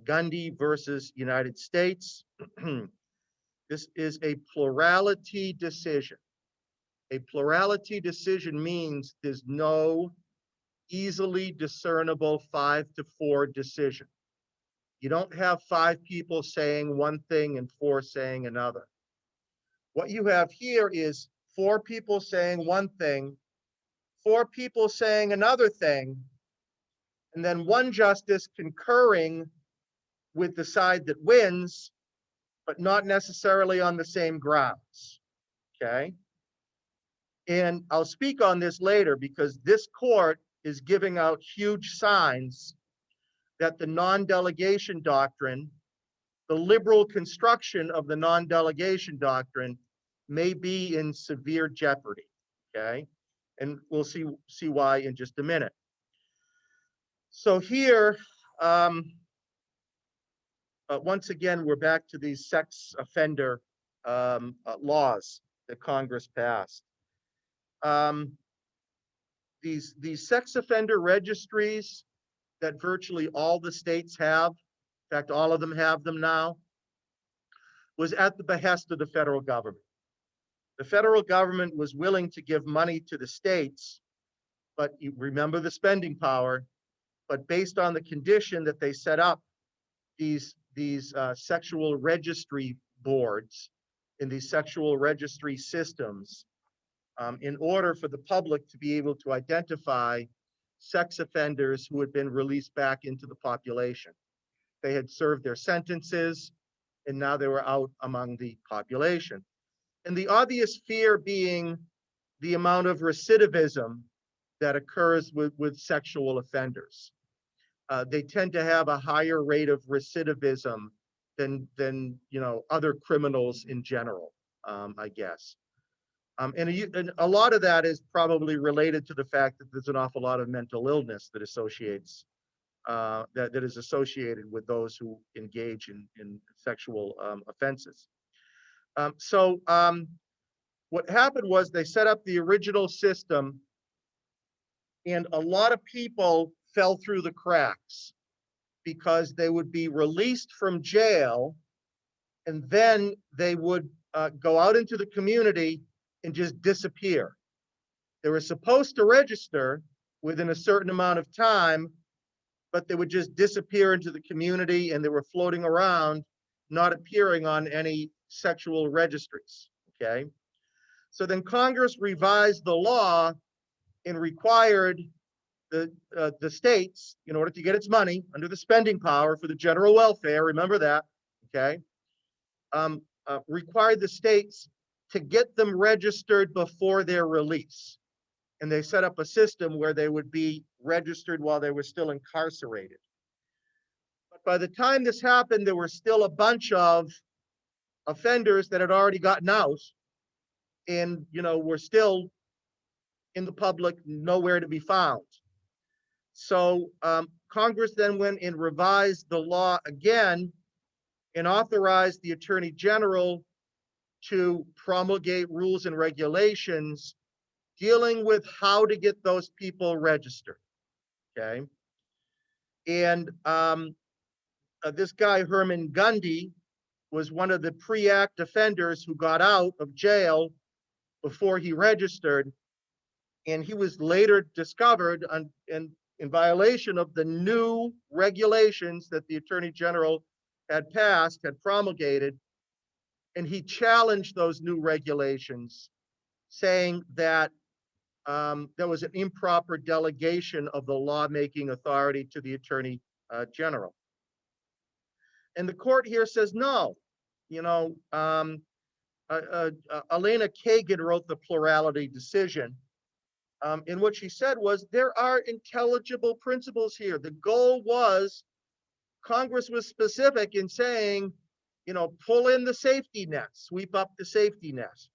Gundy versus United States. This is a plurality decision. A plurality decision means there's no easily discernible 5-4 decision. You don't have 5 people saying one thing and 4 saying another. What you have here is 4 people saying one thing, 4 people saying another thing, and then one justice concurring with the side that wins, but not necessarily on the same grounds, okay? And I'll speak on this later because this court is giving out huge signs that the non-delegation doctrine, the liberal construction of the non-delegation doctrine may be in severe jeopardy, okay? And we'll see why in just a minute. So here, once again, we're back to these sex offender laws that Congress passed. These sex offender registries that virtually all the states have, in fact, all of them have them now, was at the behest of the federal government. The federal government was willing to give money to the states, but you remember the spending power, but based on the condition that they set up these sexual registry boards in these sexual registry systems, in order for the public to be able to identify sex offenders who had been released back into the population. They had served their sentences, and now they were out among the population. And the obvious fear being the amount of recidivism that occurs with sexual offenders. They tend to have a higher rate of recidivism than other criminals in general, I guess. And a lot of that is probably related to the fact that there's an awful lot of mental illness that associates that is associated with those who engage in sexual offenses. What happened was they set up the original system, and a lot of people fell through the cracks because they would be released from jail, and then they would go out into the community and just disappear. They were supposed to register within a certain amount of time, but they would just disappear into the community, and they were floating around, not appearing on any sexual registries, okay? So then Congress revised the law and required the states, in order to get its money under the spending power for the general welfare, remember that, okay? Required the states to get them registered before their release. And they set up a system where they would be registered while they were still incarcerated. But by the time this happened, there were still a bunch of offenders that had already gotten out and, were still in the public, nowhere to be found. So Congress then went and revised the law again and authorized the Attorney General to promulgate rules and regulations dealing with how to get those people registered, okay? And this guy, Herman Gundy, was one of the pre-act offenders who got out of jail before he registered, and he was later discovered in violation of the new regulations that the Attorney General had passed, had promulgated, and he challenged those new regulations, saying that there was an improper delegation of the lawmaking authority to the Attorney General. And the court here says no. Elena Kagan wrote the plurality decision. And what she said was there are intelligible principles here. The goal was, Congress was specific in saying, pull in the safety net, sweep up the safety net.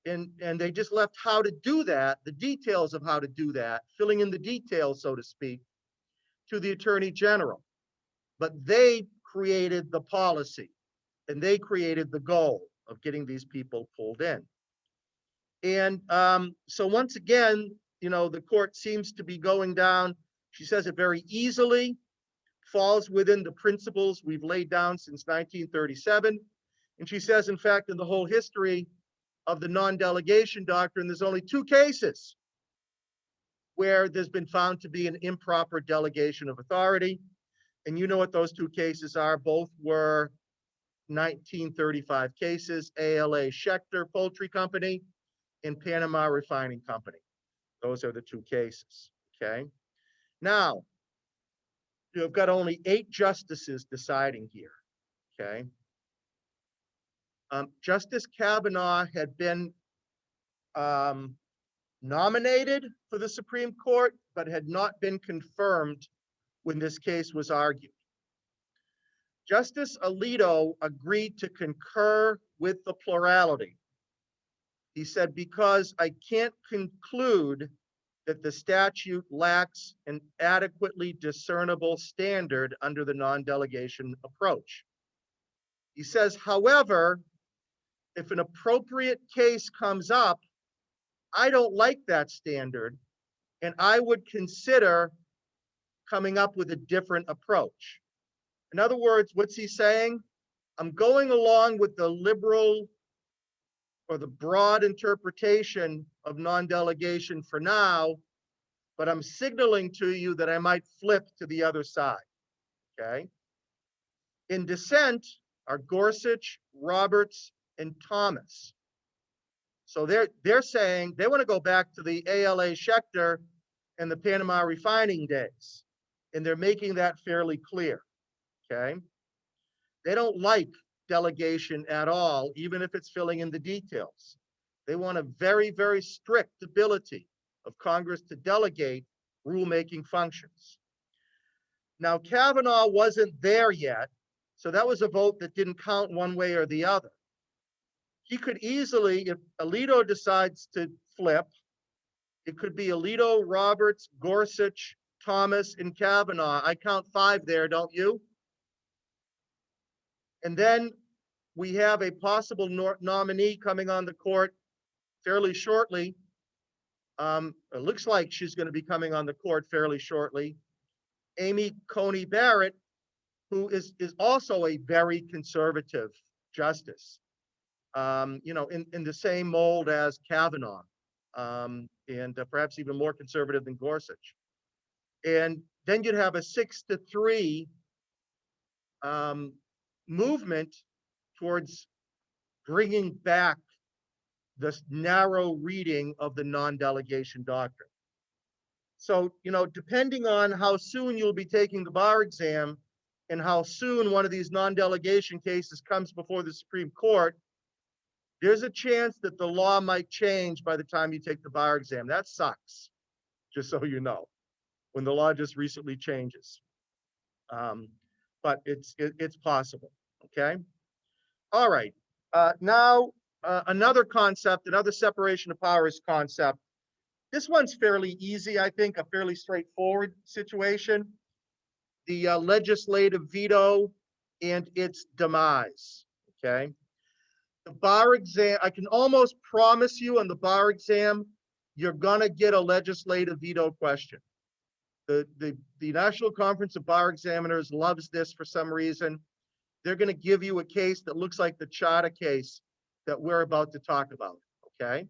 And they just left how to do that, the details of how to do that, filling in the details, so to speak, to the Attorney General. But they created the policy, and they created the goal of getting these people pulled in. And so once again, the court seems to be going down, she says it very easily, falls within the principles we've laid down since 1937. And she says, in fact, in the whole history of the non-delegation doctrine, there's only 2 cases where there's been found to be an improper delegation of authority. And you know what those two cases are. Both were 1935 cases, ALA Schechter Poultry Company and Panama Refining Company. Those are the two cases, okay? Now, you've got only 8 justices deciding here, okay? Justice Kavanaugh had been nominated for the Supreme Court, but had not been confirmed when this case was argued. Justice Alito agreed to concur with the plurality. He said, because I can't conclude that the statute lacks an adequately discernible standard under the non-delegation approach. He says, however, if an appropriate case comes up, I don't like that standard, and I would consider coming up with a different approach. In other words, what's he saying? I'm going along with the liberal or the broad interpretation of non-delegation for now, but I'm signaling to you that I might flip to the other side, okay? In dissent are Gorsuch, Roberts, and Thomas. So they're saying they want to go back to the ALA Schechter and the Panama refining days, and they're making that fairly clear, okay? They don't like delegation at all, even if it's filling in the details. They want a very, very strict ability of Congress to delegate rulemaking functions. Now, Kavanaugh wasn't there yet, so that was a vote that didn't count one way or the other. He could easily, if Alito decides to flip, it could be Alito, Roberts, Gorsuch, Thomas, and Kavanaugh. I count 5 there, don't you? And then we have a possible nominee coming on the court fairly shortly. It looks like she's going to be coming on the court fairly shortly. Amy Coney Barrett, who is also a very conservative justice, you know, in the same mold as Kavanaugh, and perhaps even more conservative than Gorsuch. And then you'd have a 6-3 movement towards bringing back this narrow reading of the non-delegation doctrine. So, you know, depending on how soon you'll be taking the bar exam and how soon one of these non-delegation cases comes before the Supreme Court, there's a chance that the law might change by the time you take the bar exam. That sucks, just so you know, when the law just recently changes. But it's possible, okay? All right, now another concept, another separation of powers concept. This one's fairly easy, I think, a fairly straightforward situation. The legislative veto and its demise, okay? The bar exam, I can almost promise you on the bar exam, you're gonna get a legislative veto question. The National Conference of Bar Examiners loves this for some reason. They're gonna give you a case that looks like the Chadha case that we're about to talk about, okay?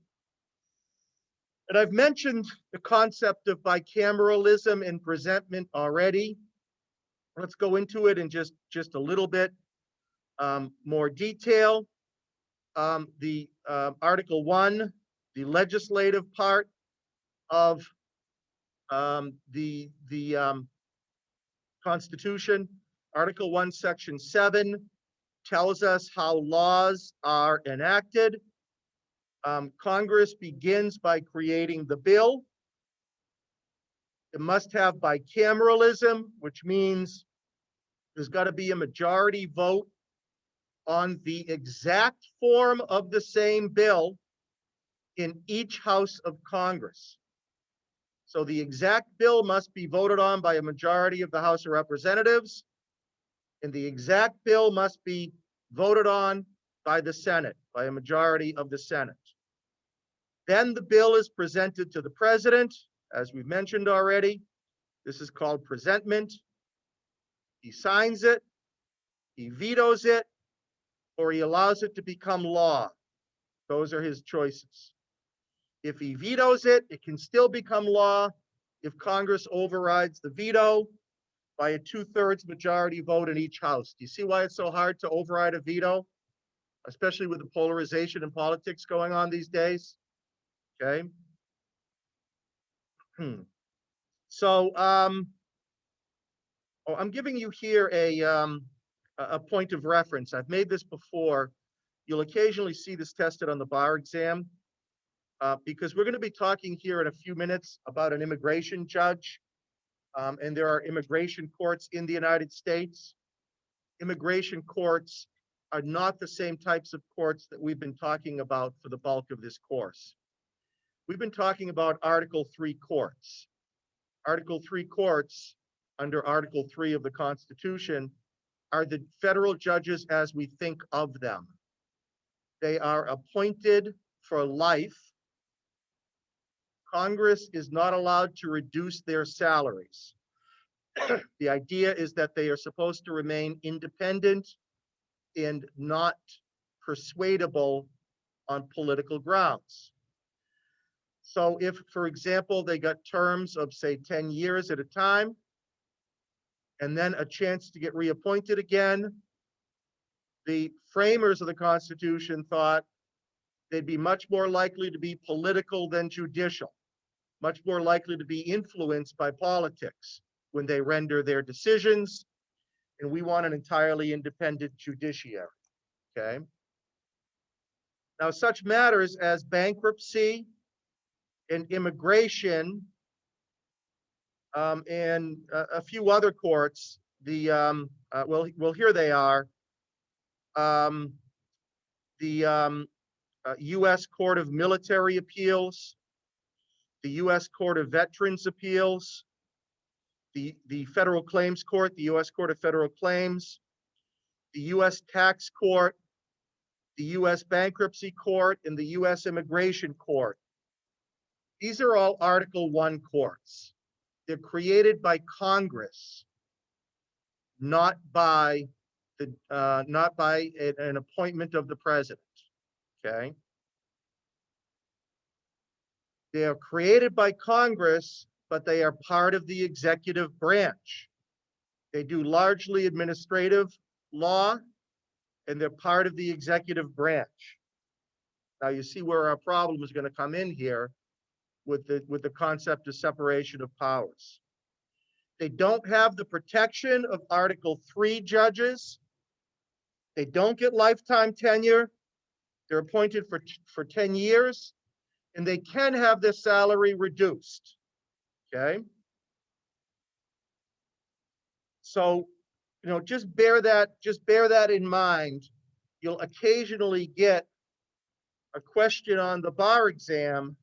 And I've mentioned the concept of bicameralism and presentment already. Let's go into it in just a little bit more detail. The Article 1, the legislative part of the Constitution, Article 1, Section 7 tells us how laws are enacted. Congress begins by creating the bill. It must have bicameralism, which means there's got to be a majority vote on the exact form of the same bill in each house of Congress. So the exact bill must be voted on by a majority of the House of Representatives, and the exact bill must be voted on by the Senate, by a majority of the Senate. Then the bill is presented to the president, as we've mentioned already. This is called presentment. He signs it, he vetoes it, or he allows it to become law. Those are his choices. If he vetoes it, it can still become law. if Congress overrides the veto by a 2/3 majority vote in each house. Do you see why it's so hard to override a veto? Especially with the polarization in politics going on these days, okay? So, I'm giving you here a point of reference. I've made this before. You'll occasionally see this tested on the bar exam because we're going to be talking here in a few minutes about an immigration judge, and there are immigration courts in the United States. Immigration courts are not the same types of courts that we've been talking about for the bulk of this course. We've been talking about Article 3 courts. Article 3 courts, under Article 3 of the Constitution, are the federal judges as we think of them. They are appointed for life. Congress is not allowed to reduce their salaries. The idea is that they are supposed to remain independent and not persuadable on political grounds. So if, for example, they got terms of, say, 10 years at a time, and then a chance to get reappointed again, the framers of the Constitution thought they'd be much more likely to be political than judicial, much more likely to be influenced by politics when they render their decisions, and we want an entirely independent judiciary, okay? Now, such matters as bankruptcy and immigration and a few other courts, well, here they are. The U.S. Court of Military Appeals, the U.S. Court of Veterans Appeals, the Federal Claims Court, the U.S. Court of Federal Claims, the U.S. Tax Court, the U.S. Bankruptcy Court, and the U.S. Immigration Court. These are all Article 1 courts. They're created by Congress, not by an appointment of the president, okay? They are created by Congress, but they are part of the executive branch. They do largely administrative law, and they're part of the executive branch. Now you see where our problem is going to come in here with the concept of separation of powers. They don't have the protection of Article 3 judges. They don't get lifetime tenure. They're appointed for 10 years, and they can have their salary reduced, okay? So, just bear that in mind. You'll occasionally get a question on the bar exam,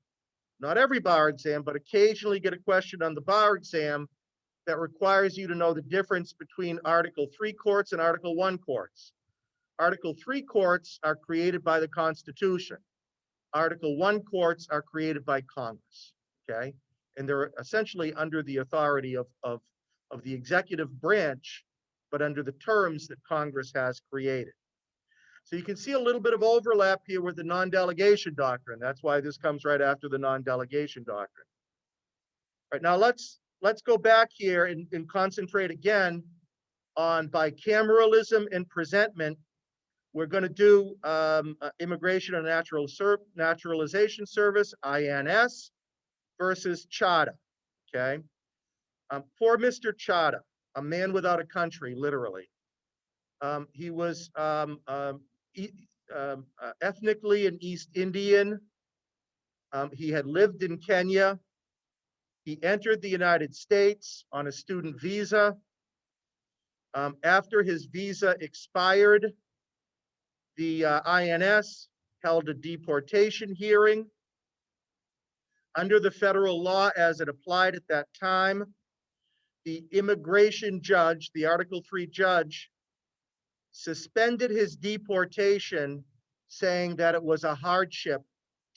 not every bar exam, but occasionally get a question on the bar exam that requires you to know the difference between Article 3 courts and Article 1 courts. Article 3 courts are created by the Constitution. Article 1 courts are created by Congress, okay? And they're essentially under the authority of the executive branch, but under the terms that Congress has created. So you can see a little bit of overlap here with the non-delegation doctrine. That's why this comes right after the non-delegation doctrine. All right, now let's go back here and concentrate again on bicameralism and presentment. We're going to do Immigration and Naturalization Service, INS, versus Chadha, okay? Poor Mr. Chadha, a man without a country, literally. He was ethnically an East Indian. He had lived in Kenya. He entered the United States on a student visa. After his visa expired, the INS held a deportation hearing. Under the federal law as it applied at that time, the immigration judge, the Article 3 judge, suspended his deportation, saying that it was a hardship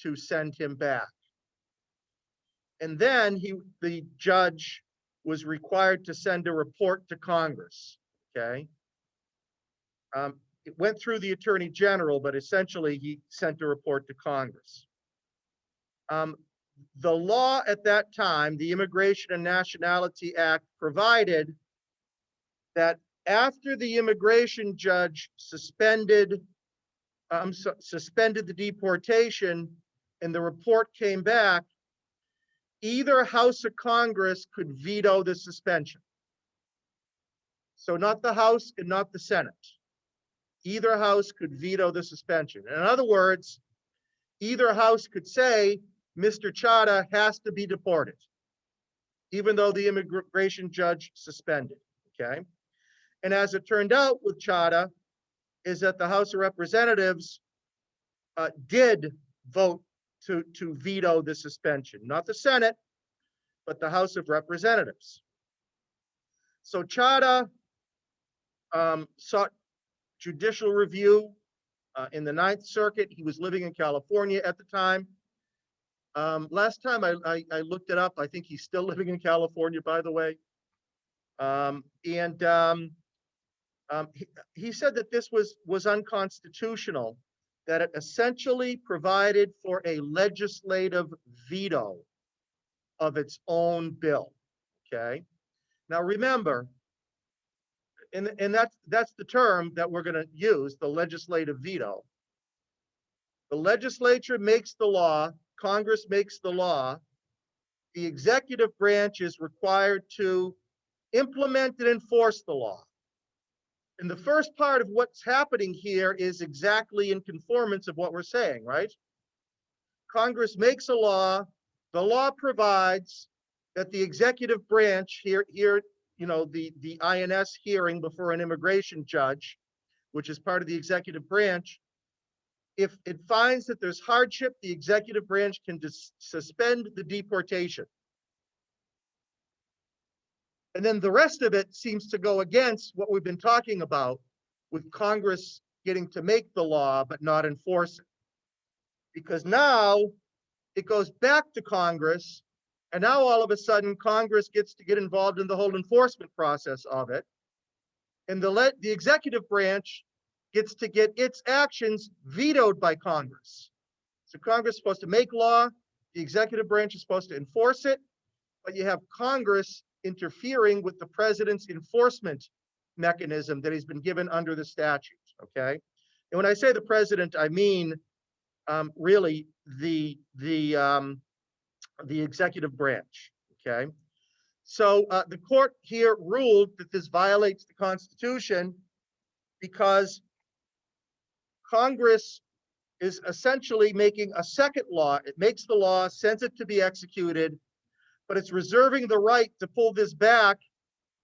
to send him back. And then the judge was required to send a report to Congress, okay? It went through the Attorney General, but essentially he sent a report to Congress. the law at that time, the Immigration and Nationality Act, provided that after the immigration judge suspended the deportation and the report came back, either House of Congress could veto the suspension. So not the House and not the Senate. Either House could veto the suspension. In other words, either House could say, Mr. Chadha has to be deported, even though the immigration judge suspended, okay? And as it turned out with Chadha, is that the House of Representatives did vote to veto the suspension, not the Senate, but the House of Representatives. So Chadha sought judicial review in the Ninth Circuit. He was living in California at the time. Last time I looked it up, I think he's still living in California, by the way. He said that this was unconstitutional, that it essentially provided for a legislative veto of its own bill, okay? Now remember, and that's the term that we're gonna use, the legislative veto. The legislature makes the law, Congress makes the law, the executive branch is required to implement and enforce the law. And the first part of what's happening here is exactly in conformance of what we're saying, right? Congress makes a law, the law provides that the executive branch here, you know, the INS hearing before an immigration judge, which is part of the executive branch, if it finds that there's hardship, the executive branch can suspend the deportation. And then the rest of it seems to go against what we've been talking about with Congress getting to make the law but not enforce it. Because now it goes back to Congress, and now all of a sudden Congress gets to get involved in the whole enforcement process of it. And the executive branch gets to get its actions vetoed by Congress. So Congress is supposed to make law, the executive branch is supposed to enforce it, but you have Congress interfering with the president's enforcement mechanism that he's been given under the statute, okay? And when I say the president, I mean really the executive branch, okay? So the court here ruled that this violates the Constitution because Congress is essentially making a second law. It makes the law, sends it to be executed, but it's reserving the right to pull this back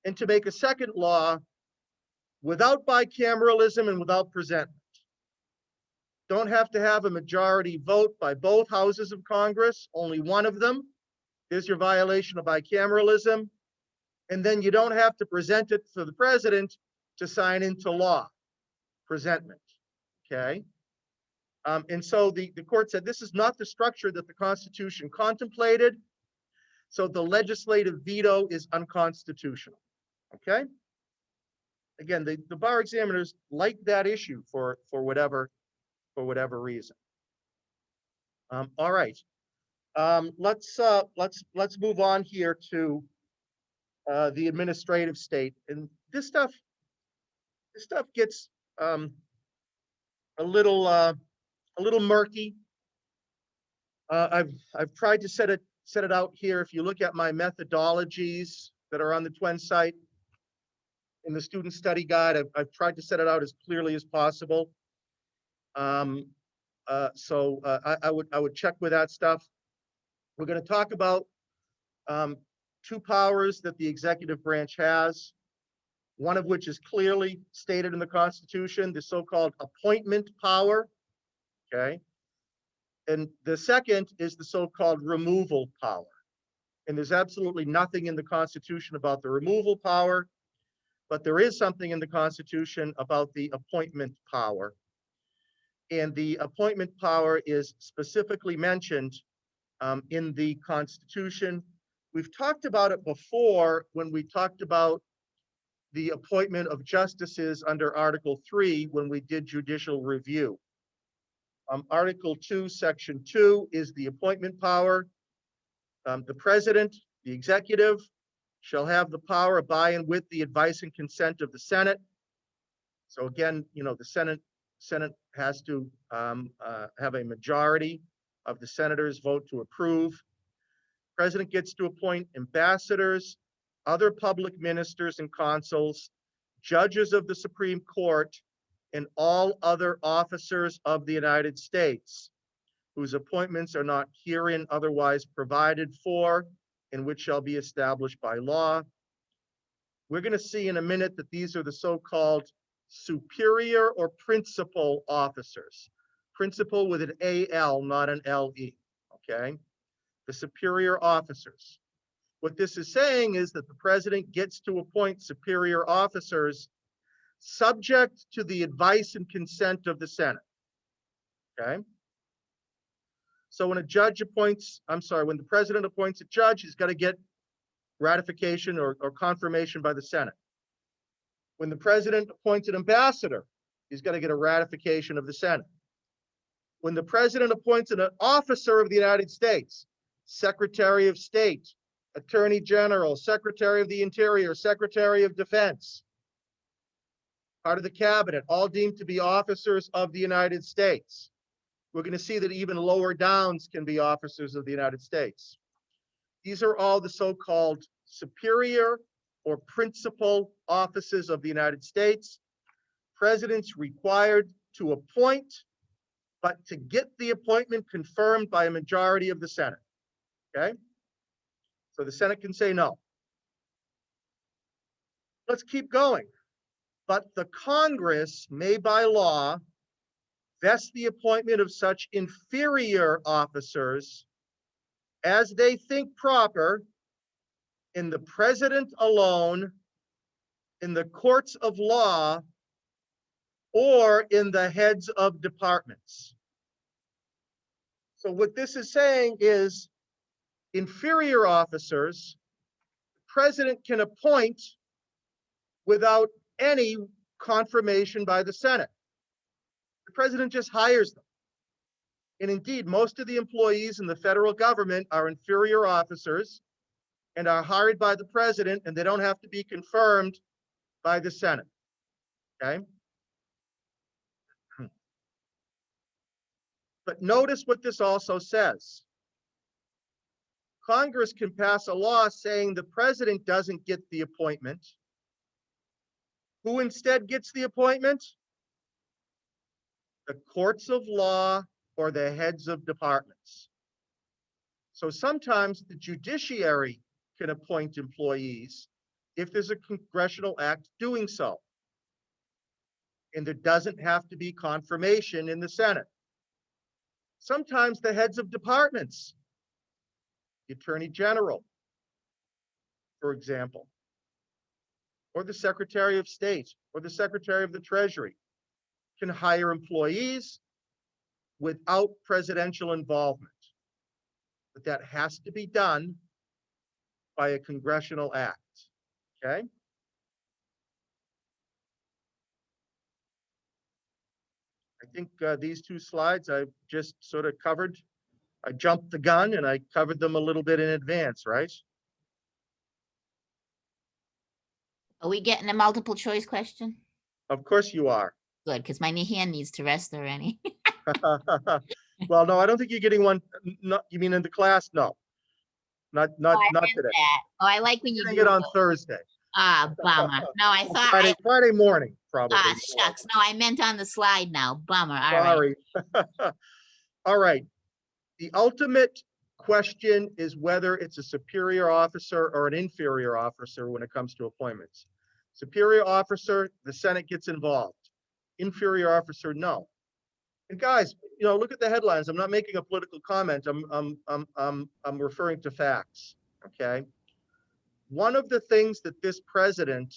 and to make a second law without bicameralism and without presentment. Don't have to have a majority vote by both houses of Congress, only one of them. There's your violation of bicameralism. And then you don't have to present it to the president to sign into law, presentment, okay? And so the court said this is not the structure that the Constitution contemplated. So the legislative veto is unconstitutional, okay? Again, the bar examiners like that issue for whatever reason. All right, let's move on here to the administrative state, and this stuff gets a little murky. I've tried to set it out here. If you look at my methodologies that are on the Twin site in the student study guide, I've tried to set it out as clearly as possible. So I would check with that stuff. We're going to talk about two powers that the executive branch has, one of which is clearly stated in the Constitution, the so-called appointment power, okay? And the second is the so-called removal power. And there's absolutely nothing in the Constitution about the removal power, but there is something in the Constitution about the appointment power. And the appointment power is specifically mentioned in the Constitution. We've talked about it before when we talked about the appointment of justices under Article 3 when we did judicial review. Article 2, Section 2 is the appointment power. The president, the executive, shall have the power by and with the advice and consent of the Senate. So again, the Senate has to have a majority of the senators vote to approve. President gets to appoint ambassadors, other public ministers and consuls, judges of the Supreme Court, and all other officers of the United States whose appointments are not herein otherwise provided for and which shall be established by law. We're going to see in a minute that these are the so-called superior or principal officers. Principal with an AL, not an LE, okay? The superior officers. What this is saying is that the president gets to appoint superior officers subject to the advice and consent of the Senate, okay? So when when the president appoints a judge, he's got to get ratification or confirmation by the Senate. When the president appoints an ambassador, he's got to get a ratification of the Senate. When the president appoints an officer of the United States, Secretary of State, Attorney General, Secretary of the Interior, Secretary of Defense, part of the cabinet, all deemed to be officers of the United States. We're going to see that even lower downs can be officers of the United States. These are all the so-called superior or principal offices of the United States. President's required to appoint, but to get the appointment confirmed by a majority of the Senate, okay? So the Senate can say no. Let's keep going. But the Congress may by law vest the appointment of such inferior officers as they think proper in the president alone, in the courts of law, or in the heads of departments. So what this is saying is inferior officers, the president can appoint without any confirmation by the Senate. The president just hires them. And indeed, most of the employees in the federal government are inferior officers and are hired by the president, and they don't have to be confirmed by the Senate, okay? But notice what this also says. Congress can pass a law saying the president doesn't get the appointment. Who instead gets the appointment? The courts of law or the heads of departments. So sometimes the judiciary can appoint employees if there's a congressional act doing so. And there doesn't have to be confirmation in the Senate. Sometimes the heads of departments, the Attorney General, for example, or the Secretary of State, or the Secretary of the Treasury, can hire employees without presidential involvement. But that has to be done by a congressional act, okay? I think these two slides I've just sort of covered. I jumped the gun and I covered them a little bit in advance, right? Are we getting a multiple choice question? Of course you are. Good, because my hand needs to rest already. Well, no, I don't think you're getting one. No, you mean in the class? No, not Oh, I meant today. that. Oh, I like when you You're do getting it on both. Thursday. Ah, bummer. No, I thought Friday morning, probably. ah, shucks. No, I meant on the slide now. Bummer. All right. Sorry. All right. The ultimate question is whether it's a superior officer or an inferior officer when it comes to appointments. Superior officer, the Senate gets involved. Inferior officer, no. And guys, look at the headlines. I'm not making a political comment. I'm referring to facts. Okay. One of the things that this president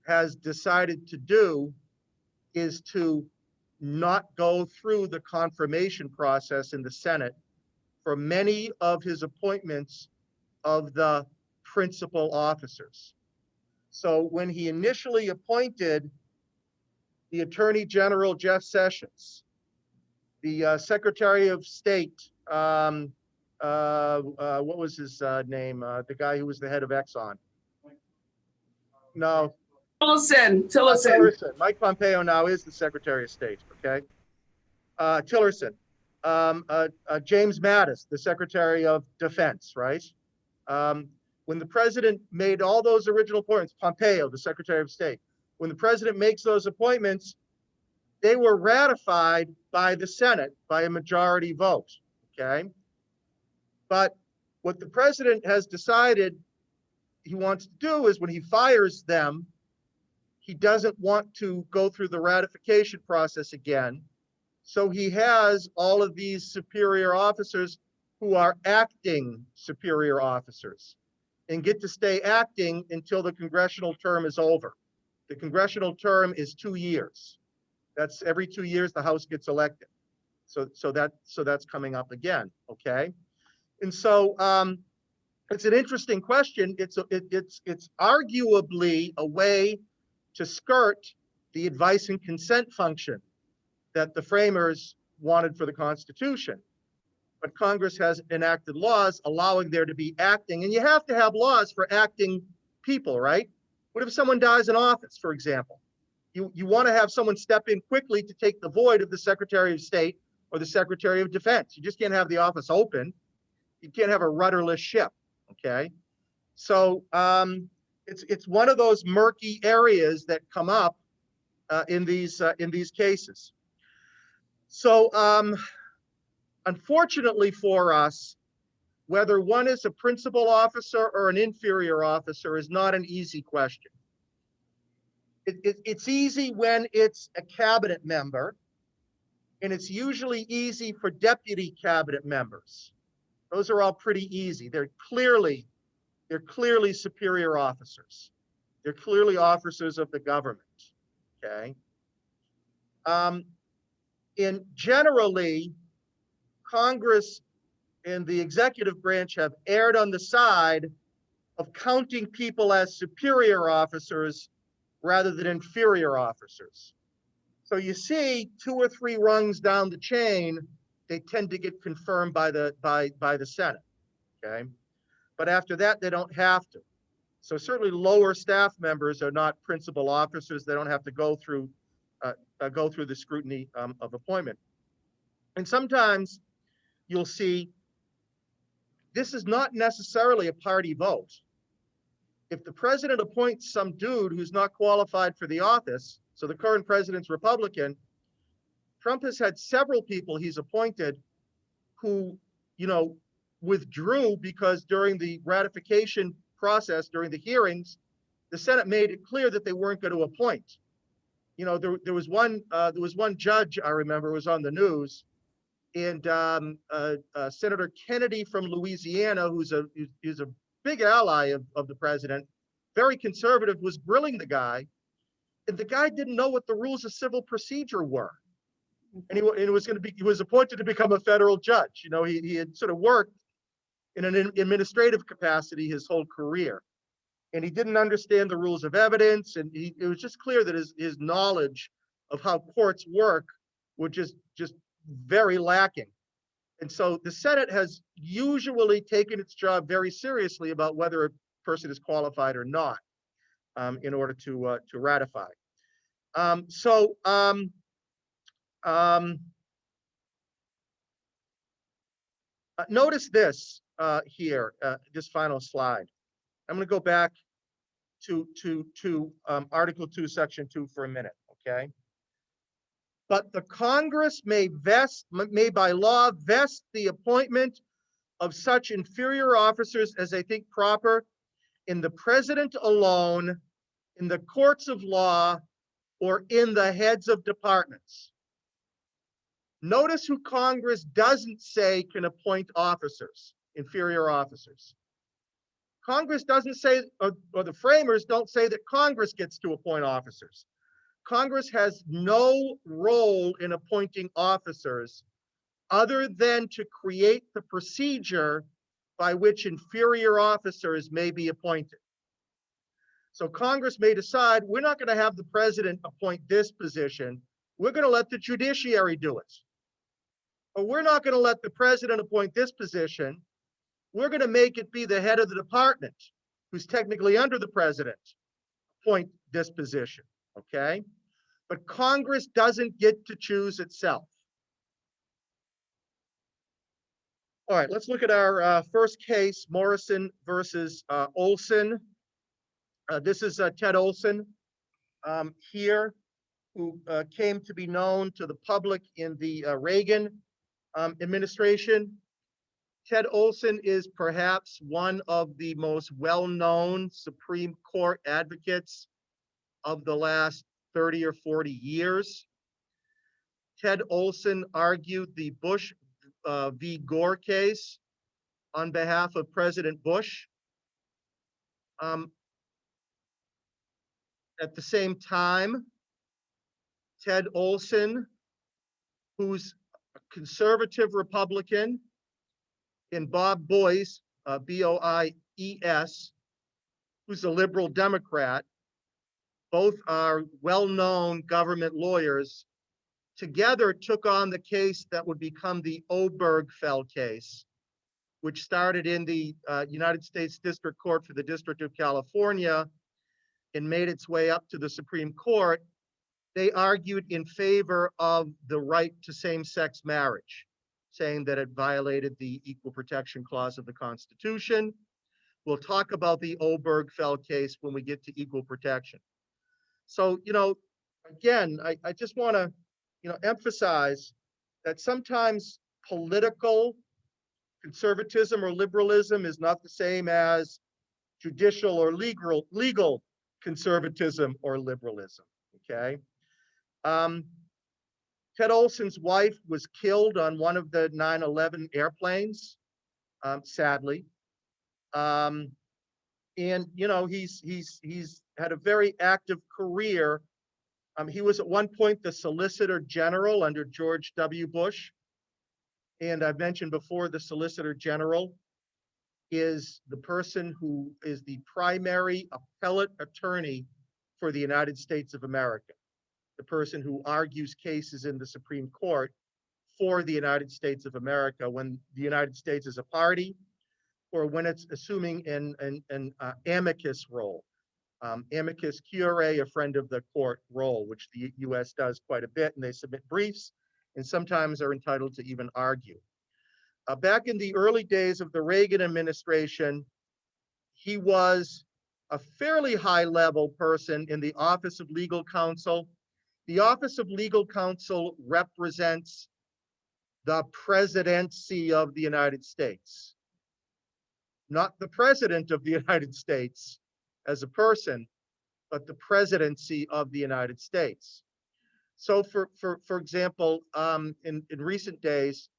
has decided to do is to not go through the confirmation process in the Senate for many of his appointments of the principal officers. So when he initially appointed the Attorney General, Jeff Sessions, the Secretary of State, what was his name? The guy who was the head of Exxon. No, Tillerson. Mike Pompeo now is the Secretary of State, okay? Tillerson. James Mattis, the Secretary of Defense, right? When the president made all those original appointments, Pompeo, the Secretary of State, when the president makes those appointments, they were ratified by the Senate by a majority vote, okay? But what the president has decided he wants to do is when he fires them, he doesn't want to go through the ratification process again. So he has all of these superior officers who are acting superior officers and get to stay acting until the congressional term is over. The congressional term is 2 years. That's every 2 years the House gets elected. So that's coming up again, okay? And so it's an interesting question. It's arguably a way to skirt the advice and consent function that the framers wanted for the Constitution. But Congress has enacted laws allowing there to be acting, and you have to have laws for acting people, right? What if someone dies in office, for example? You want to have someone step in quickly to take the void of the Secretary of State or the Secretary of Defense. You just can't have the office open. You can't have a rudderless ship, okay? So it's one of those murky areas that come up in these cases. So unfortunately for us, whether one is a principal officer or an inferior officer is not an easy question. It's easy when it's a cabinet member, and it's usually easy for deputy cabinet members. Those are all pretty easy. They're clearly superior officers. They're clearly officers of the government, okay? And generally, Congress and the executive branch have erred on the side of counting people as superior officers rather than inferior officers. So you see 2 or 3 rungs down the chain, they tend to get confirmed by the Senate, okay? But after that, they don't have to. So certainly lower staff members are not principal officers. They don't have to go through the scrutiny of appointment. And sometimes you'll see this is not necessarily a party vote. If the president appoints some dude who's not qualified for the office, so the current president's Republican, Trump has had several people he's appointed who, withdrew because during the ratification process, during the hearings, the Senate made it clear that they weren't going to appoint. There was one judge I remember was on the news, and Senator Kennedy from Louisiana, who's a big ally of the president, very conservative, was grilling the guy, and the guy didn't know what the rules of civil procedure were. And he was appointed to become a federal judge. He had sort of worked in an administrative capacity his whole career, and he didn't understand the rules of evidence. And it was just clear that his knowledge of how courts work was just very lacking. And so the Senate has usually taken its job very seriously about whether a person is qualified or not in order to ratify. Notice this here, this final slide. I'm going to go back to Article 2, Section 2 for a minute, okay? But the Congress may by law vest the appointment of such inferior officers as they think proper in the president alone, in the courts of law, or in the heads of departments. Notice who Congress doesn't say can appoint officers, inferior officers. Congress doesn't say, or the framers don't say that Congress gets to appoint officers. Congress has no role in appointing officers other than to create the procedure by which inferior officers may be appointed. So Congress may decide, we're not going to have the president appoint this position. We're going to let the judiciary do it. Or we're not going to let the president appoint this position. we're going to make it be the head of the department, who's technically under the president, appoint this position, okay? But Congress doesn't get to choose itself. All right, let's look at our first case, Morrison versus Olson. This is Ted Olson here, who came to be known to the public in the Reagan administration. Ted Olson is perhaps one of the most well-known Supreme Court advocates of the last 30 or 40 years. Ted Olson argued the Bush v. Gore case on behalf of President Bush. At the same time, Ted Olson, who's a conservative Republican, and Bob Boies, B-O-I-E-S, who's a liberal Democrat, both are well-known government lawyers, together took on the case that would become the Obergefell case, which started in the United States District Court for the District of California and made its way up to the Supreme Court. They argued in favor of the right to same-sex marriage, saying that it violated the Equal Protection Clause of the Constitution. We'll talk about the Obergefell case when we get to equal protection. So, again, I just want to, emphasize that sometimes political conservatism or liberalism is not the same as judicial or legal conservatism or liberalism, okay? Ted Olson's wife was killed on one of the 9/11 airplanes, sadly. And he's had a very active career. He was at one point the Solicitor General under George W. Bush. And I've mentioned before, the Solicitor General is the person who is the primary appellate attorney for the United States of America, the person who argues cases in the Supreme Court for the United States of America when the United States is a party or when it's assuming an amicus role. Amicus curiae, a friend of the court role, which the US does quite a bit, and they submit briefs and sometimes are entitled to even argue. Back in the early days of the Reagan administration, he was a fairly high-level person in the Office of Legal Counsel. The Office of Legal Counsel represents the presidency of the United States, not the president of the United States as a person, but the presidency of the United States. So for example, in recent days,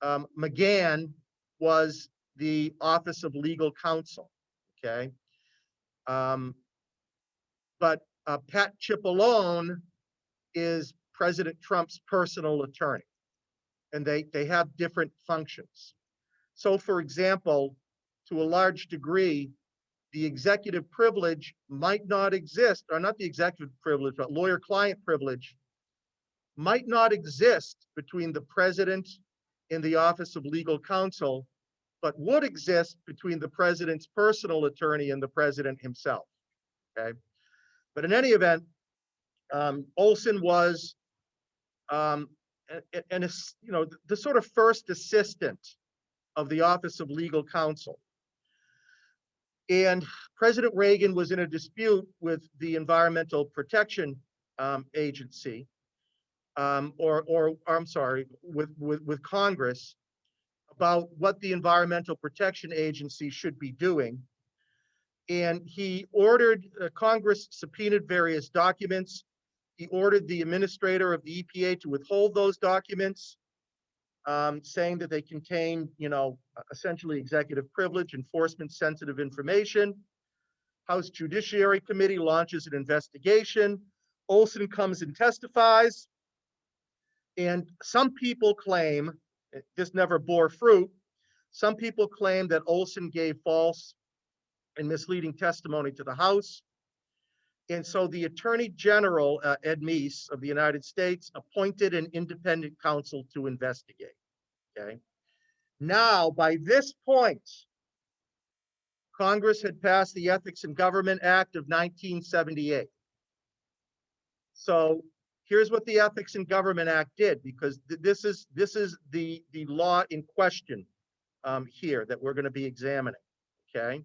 McGahn was the Office of Legal Counsel, okay? But Pat Cipollone is President Trump's personal attorney, and they have different functions. So for example, to a large degree, the executive privilege might not exist, or not the executive privilege, but lawyer-client privilege might not exist between the president and the Office of Legal Counsel, but would exist between the president's personal attorney and the president himself, okay? But in any event, Olson was, the sort of first assistant of the Office of Legal Counsel. And President Reagan was in a dispute with the Environmental Protection Agency, with Congress about what the Environmental Protection Agency should be doing. And he ordered, Congress subpoenaed various documents. He ordered the administrator of the EPA to withhold those documents, saying that they contain, essentially executive privilege, enforcement sensitive information. House Judiciary Committee launches an investigation. Olson comes and testifies. And some people claim, this never bore fruit, some people claim that Olson gave false and misleading testimony to the House. And so the Attorney General, Ed Meese of the United States, appointed an independent counsel to investigate, okay? Now, by this point, Congress had passed the Ethics in Government Act of 1978. So here's what the Ethics in Government Act did, because this is the law in question here that we're going to be examining, okay?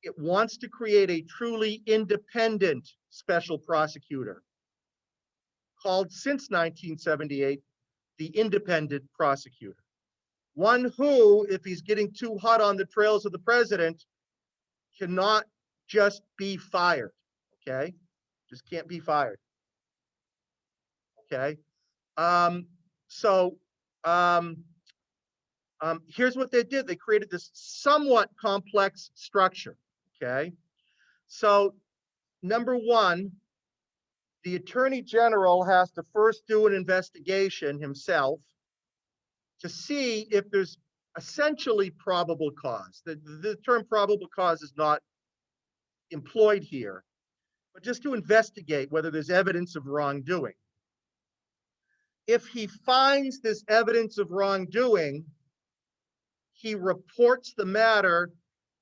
It wants to create a truly independent special prosecutor called, since 1978, the independent prosecutor. One who, if he's getting too hot on the trails of the president, cannot just be fired, okay? Just can't be fired, okay? Here's what they did. They created this somewhat complex structure, okay? So, number one, the Attorney General has to first do an investigation himself to see if there's essentially probable cause. The term probable cause is not employed here, but just to investigate whether there's evidence of wrongdoing. If he finds this evidence of wrongdoing, he reports the matter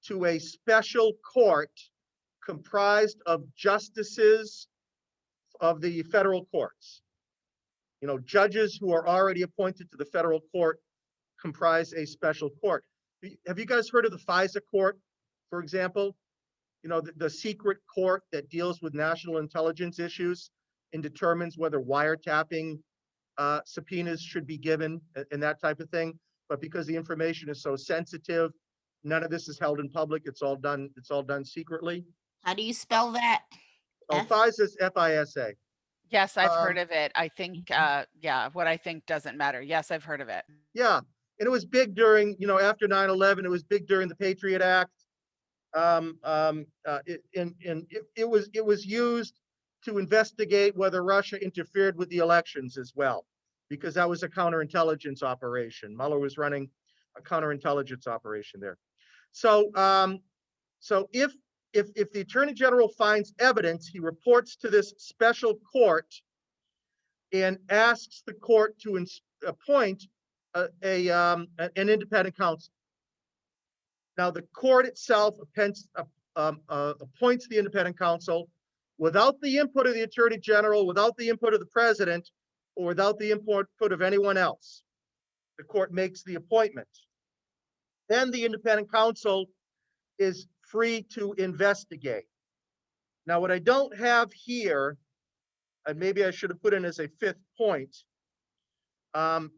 to a special court comprised of justices of the federal courts. You know, judges who are already appointed to the federal court comprise a special court. Have you guys heard of the FISA court, for example? You know, the secret court that deals with national intelligence issues and determines whether wiretapping subpoenas should be given and that type of thing. But because the information is so sensitive, none of this is held in public. It's all done secretly. How do you spell that? Oh, F? FISA is FISA. Yes, I've heard of it. I think, yeah, what I think doesn't matter. Yes, I've heard of it. Yeah, and it was big during, you know, after 9/11. It was big during the Patriot Act. It was used to investigate whether Russia interfered with the elections as well, because that was a counterintelligence operation. Mueller was running a counterintelligence operation there. So, if the Attorney General finds evidence, he reports to this special court and asks the court to appoint an independent counsel. Now, the court itself appoints the independent counsel without the input of the Attorney General, without the input of the President, or without the input of anyone else. The court makes the appointment. Then the independent counsel is free to investigate. Now, what I don't have here, and maybe I should have put in as a fifth point,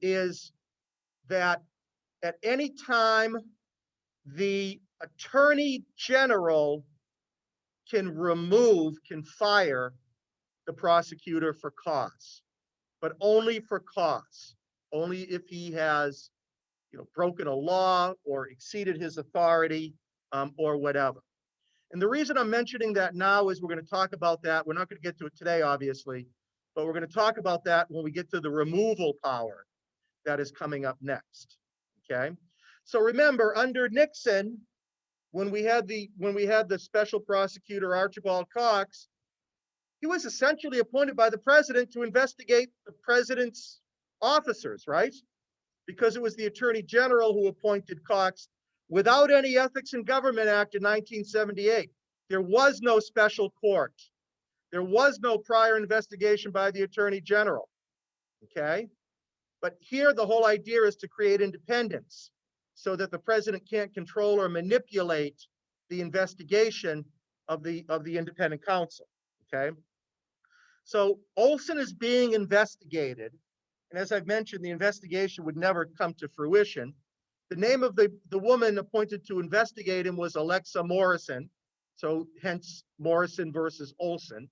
is that at any time the Attorney General can fire the prosecutor for cause, but only for cause, only if he has, you know, broken a law or exceeded his authority, or whatever. And the reason I'm mentioning that now is we're going to talk about that. We're not going to get to it today, obviously, but we're going to talk about that when we get to the removal power that is coming up next. Okay. So remember, under Nixon, when we had the special prosecutor Archibald Cox, he was essentially appointed by the president to investigate the president's officers, right? Because it was the Attorney General who appointed Cox without any Ethics in Government Act in 1978. There was no special court. There was no prior investigation by the Attorney General, okay? But here the whole idea is to create independence so that the president can't control or manipulate the investigation of the independent counsel, okay? So Olson is being investigated, and as I've mentioned, the investigation would never come to fruition. The name of the woman appointed to investigate him was Alexa Morrison, so hence Morrison versus Olson.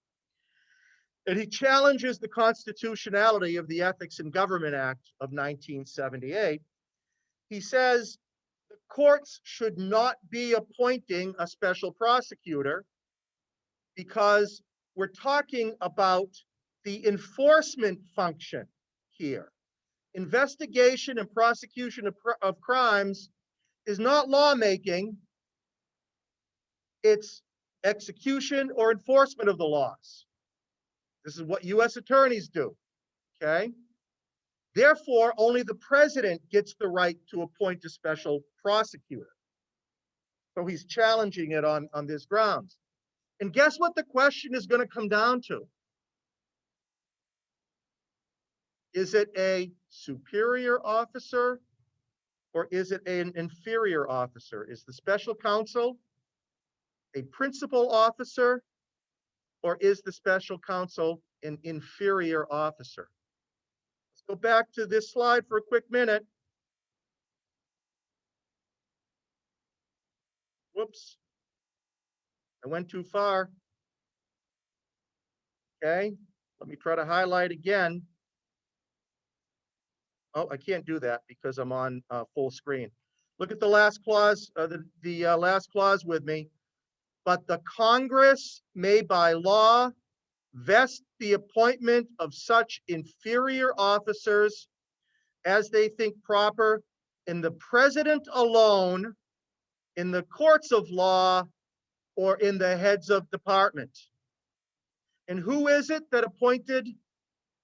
And he challenges the constitutionality of the Ethics in Government Act of 1978. He says the courts should not be appointing a special prosecutor because we're talking about the enforcement function here. Investigation and prosecution of crimes is not lawmaking, it's execution or enforcement of the laws. This is what U.S. attorneys do, okay? Therefore, only the president gets the right to appoint a special prosecutor. So he's challenging it on this grounds. And guess what the question is going to come down to? Is it a superior officer or is it an inferior officer? Is the special counsel a principal officer or is the special counsel an inferior officer? Let's go back to this slide for a quick minute. Whoops. I went too far. Okay, let me try to highlight again. Oh, I can't do that because I'm on full screen. Look at the last clause, the last clause with me. But the Congress may by law vest the appointment of such inferior officers as they think proper in the president alone, in the courts of law, or in the heads of department. And who is it that appointed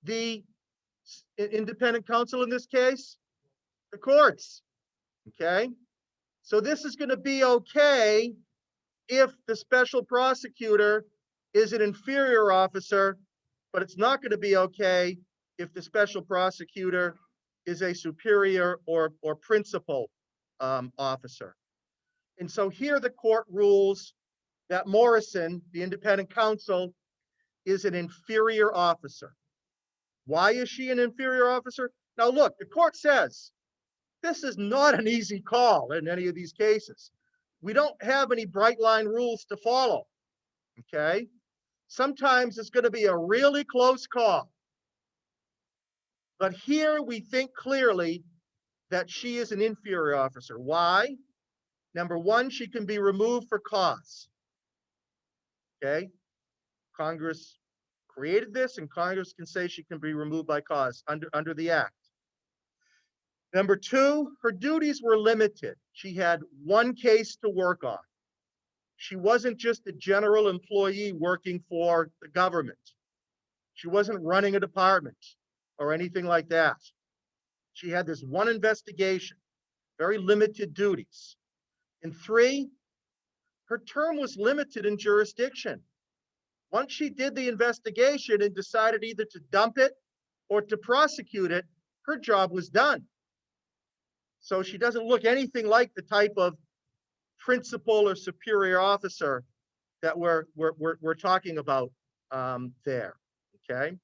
the independent counsel in this case? The courts, okay? So this is gonna be okay if the special prosecutor is an inferior officer, but it's not gonna be okay if the special prosecutor is a superior or principal officer. And so here the court rules that Morrison, the independent counsel, is an inferior officer. Why is she an inferior officer? Now look, the court says this is not an easy call in any of these cases. We don't have any bright line rules to follow, okay? Sometimes it's going to be a really close call. But here we think clearly that she is an inferior officer. Why? Number one, she can be removed for cause. Okay? Congress created this and Congress can say she can be removed by cause under the act. Number two, her duties were limited. She had one case to work on. She wasn't just a general employee working for the government. She wasn't running a department or anything like that. She had this one investigation, very limited duties. And three, her term was limited in jurisdiction. Once she did the investigation and decided either to dump it or to prosecute it, her job was done. So she doesn't look anything like the type of principal or superior officer that we're talking about there, okay?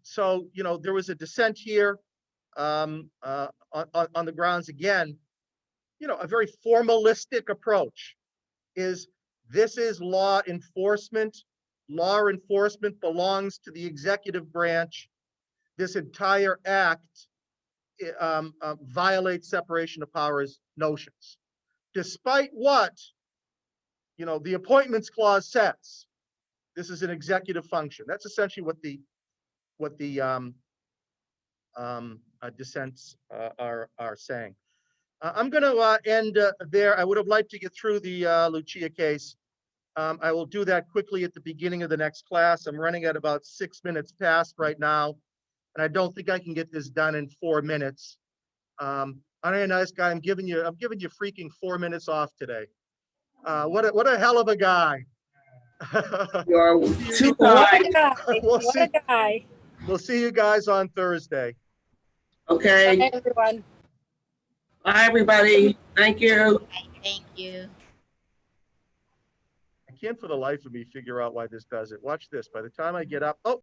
So, you know, there was a dissent here on the grounds, again, you know, a very formalistic approach is this is law enforcement. Law enforcement belongs to the executive branch. This entire act violates separation of powers notions, despite what, you know, the appointments clause says. This is an executive function. That's essentially what the dissents are saying. I'm going to end there. I would have liked to get through the Lucia case. I will do that quickly at the beginning of the next class. I'm running at about 6 minutes past right now, and I don't think I can get this done in 4 minutes. I'm a nice guy. I'm giving you freaking 4 minutes off today. What a hell of a guy. You're too kind. What a guy. We'll see you guys on Thursday. Okay. Bye, everyone. Bye, everybody. Thank you. Thank you. I can't for the life of me figure out why this does it. Watch this. By the time I get up, oh,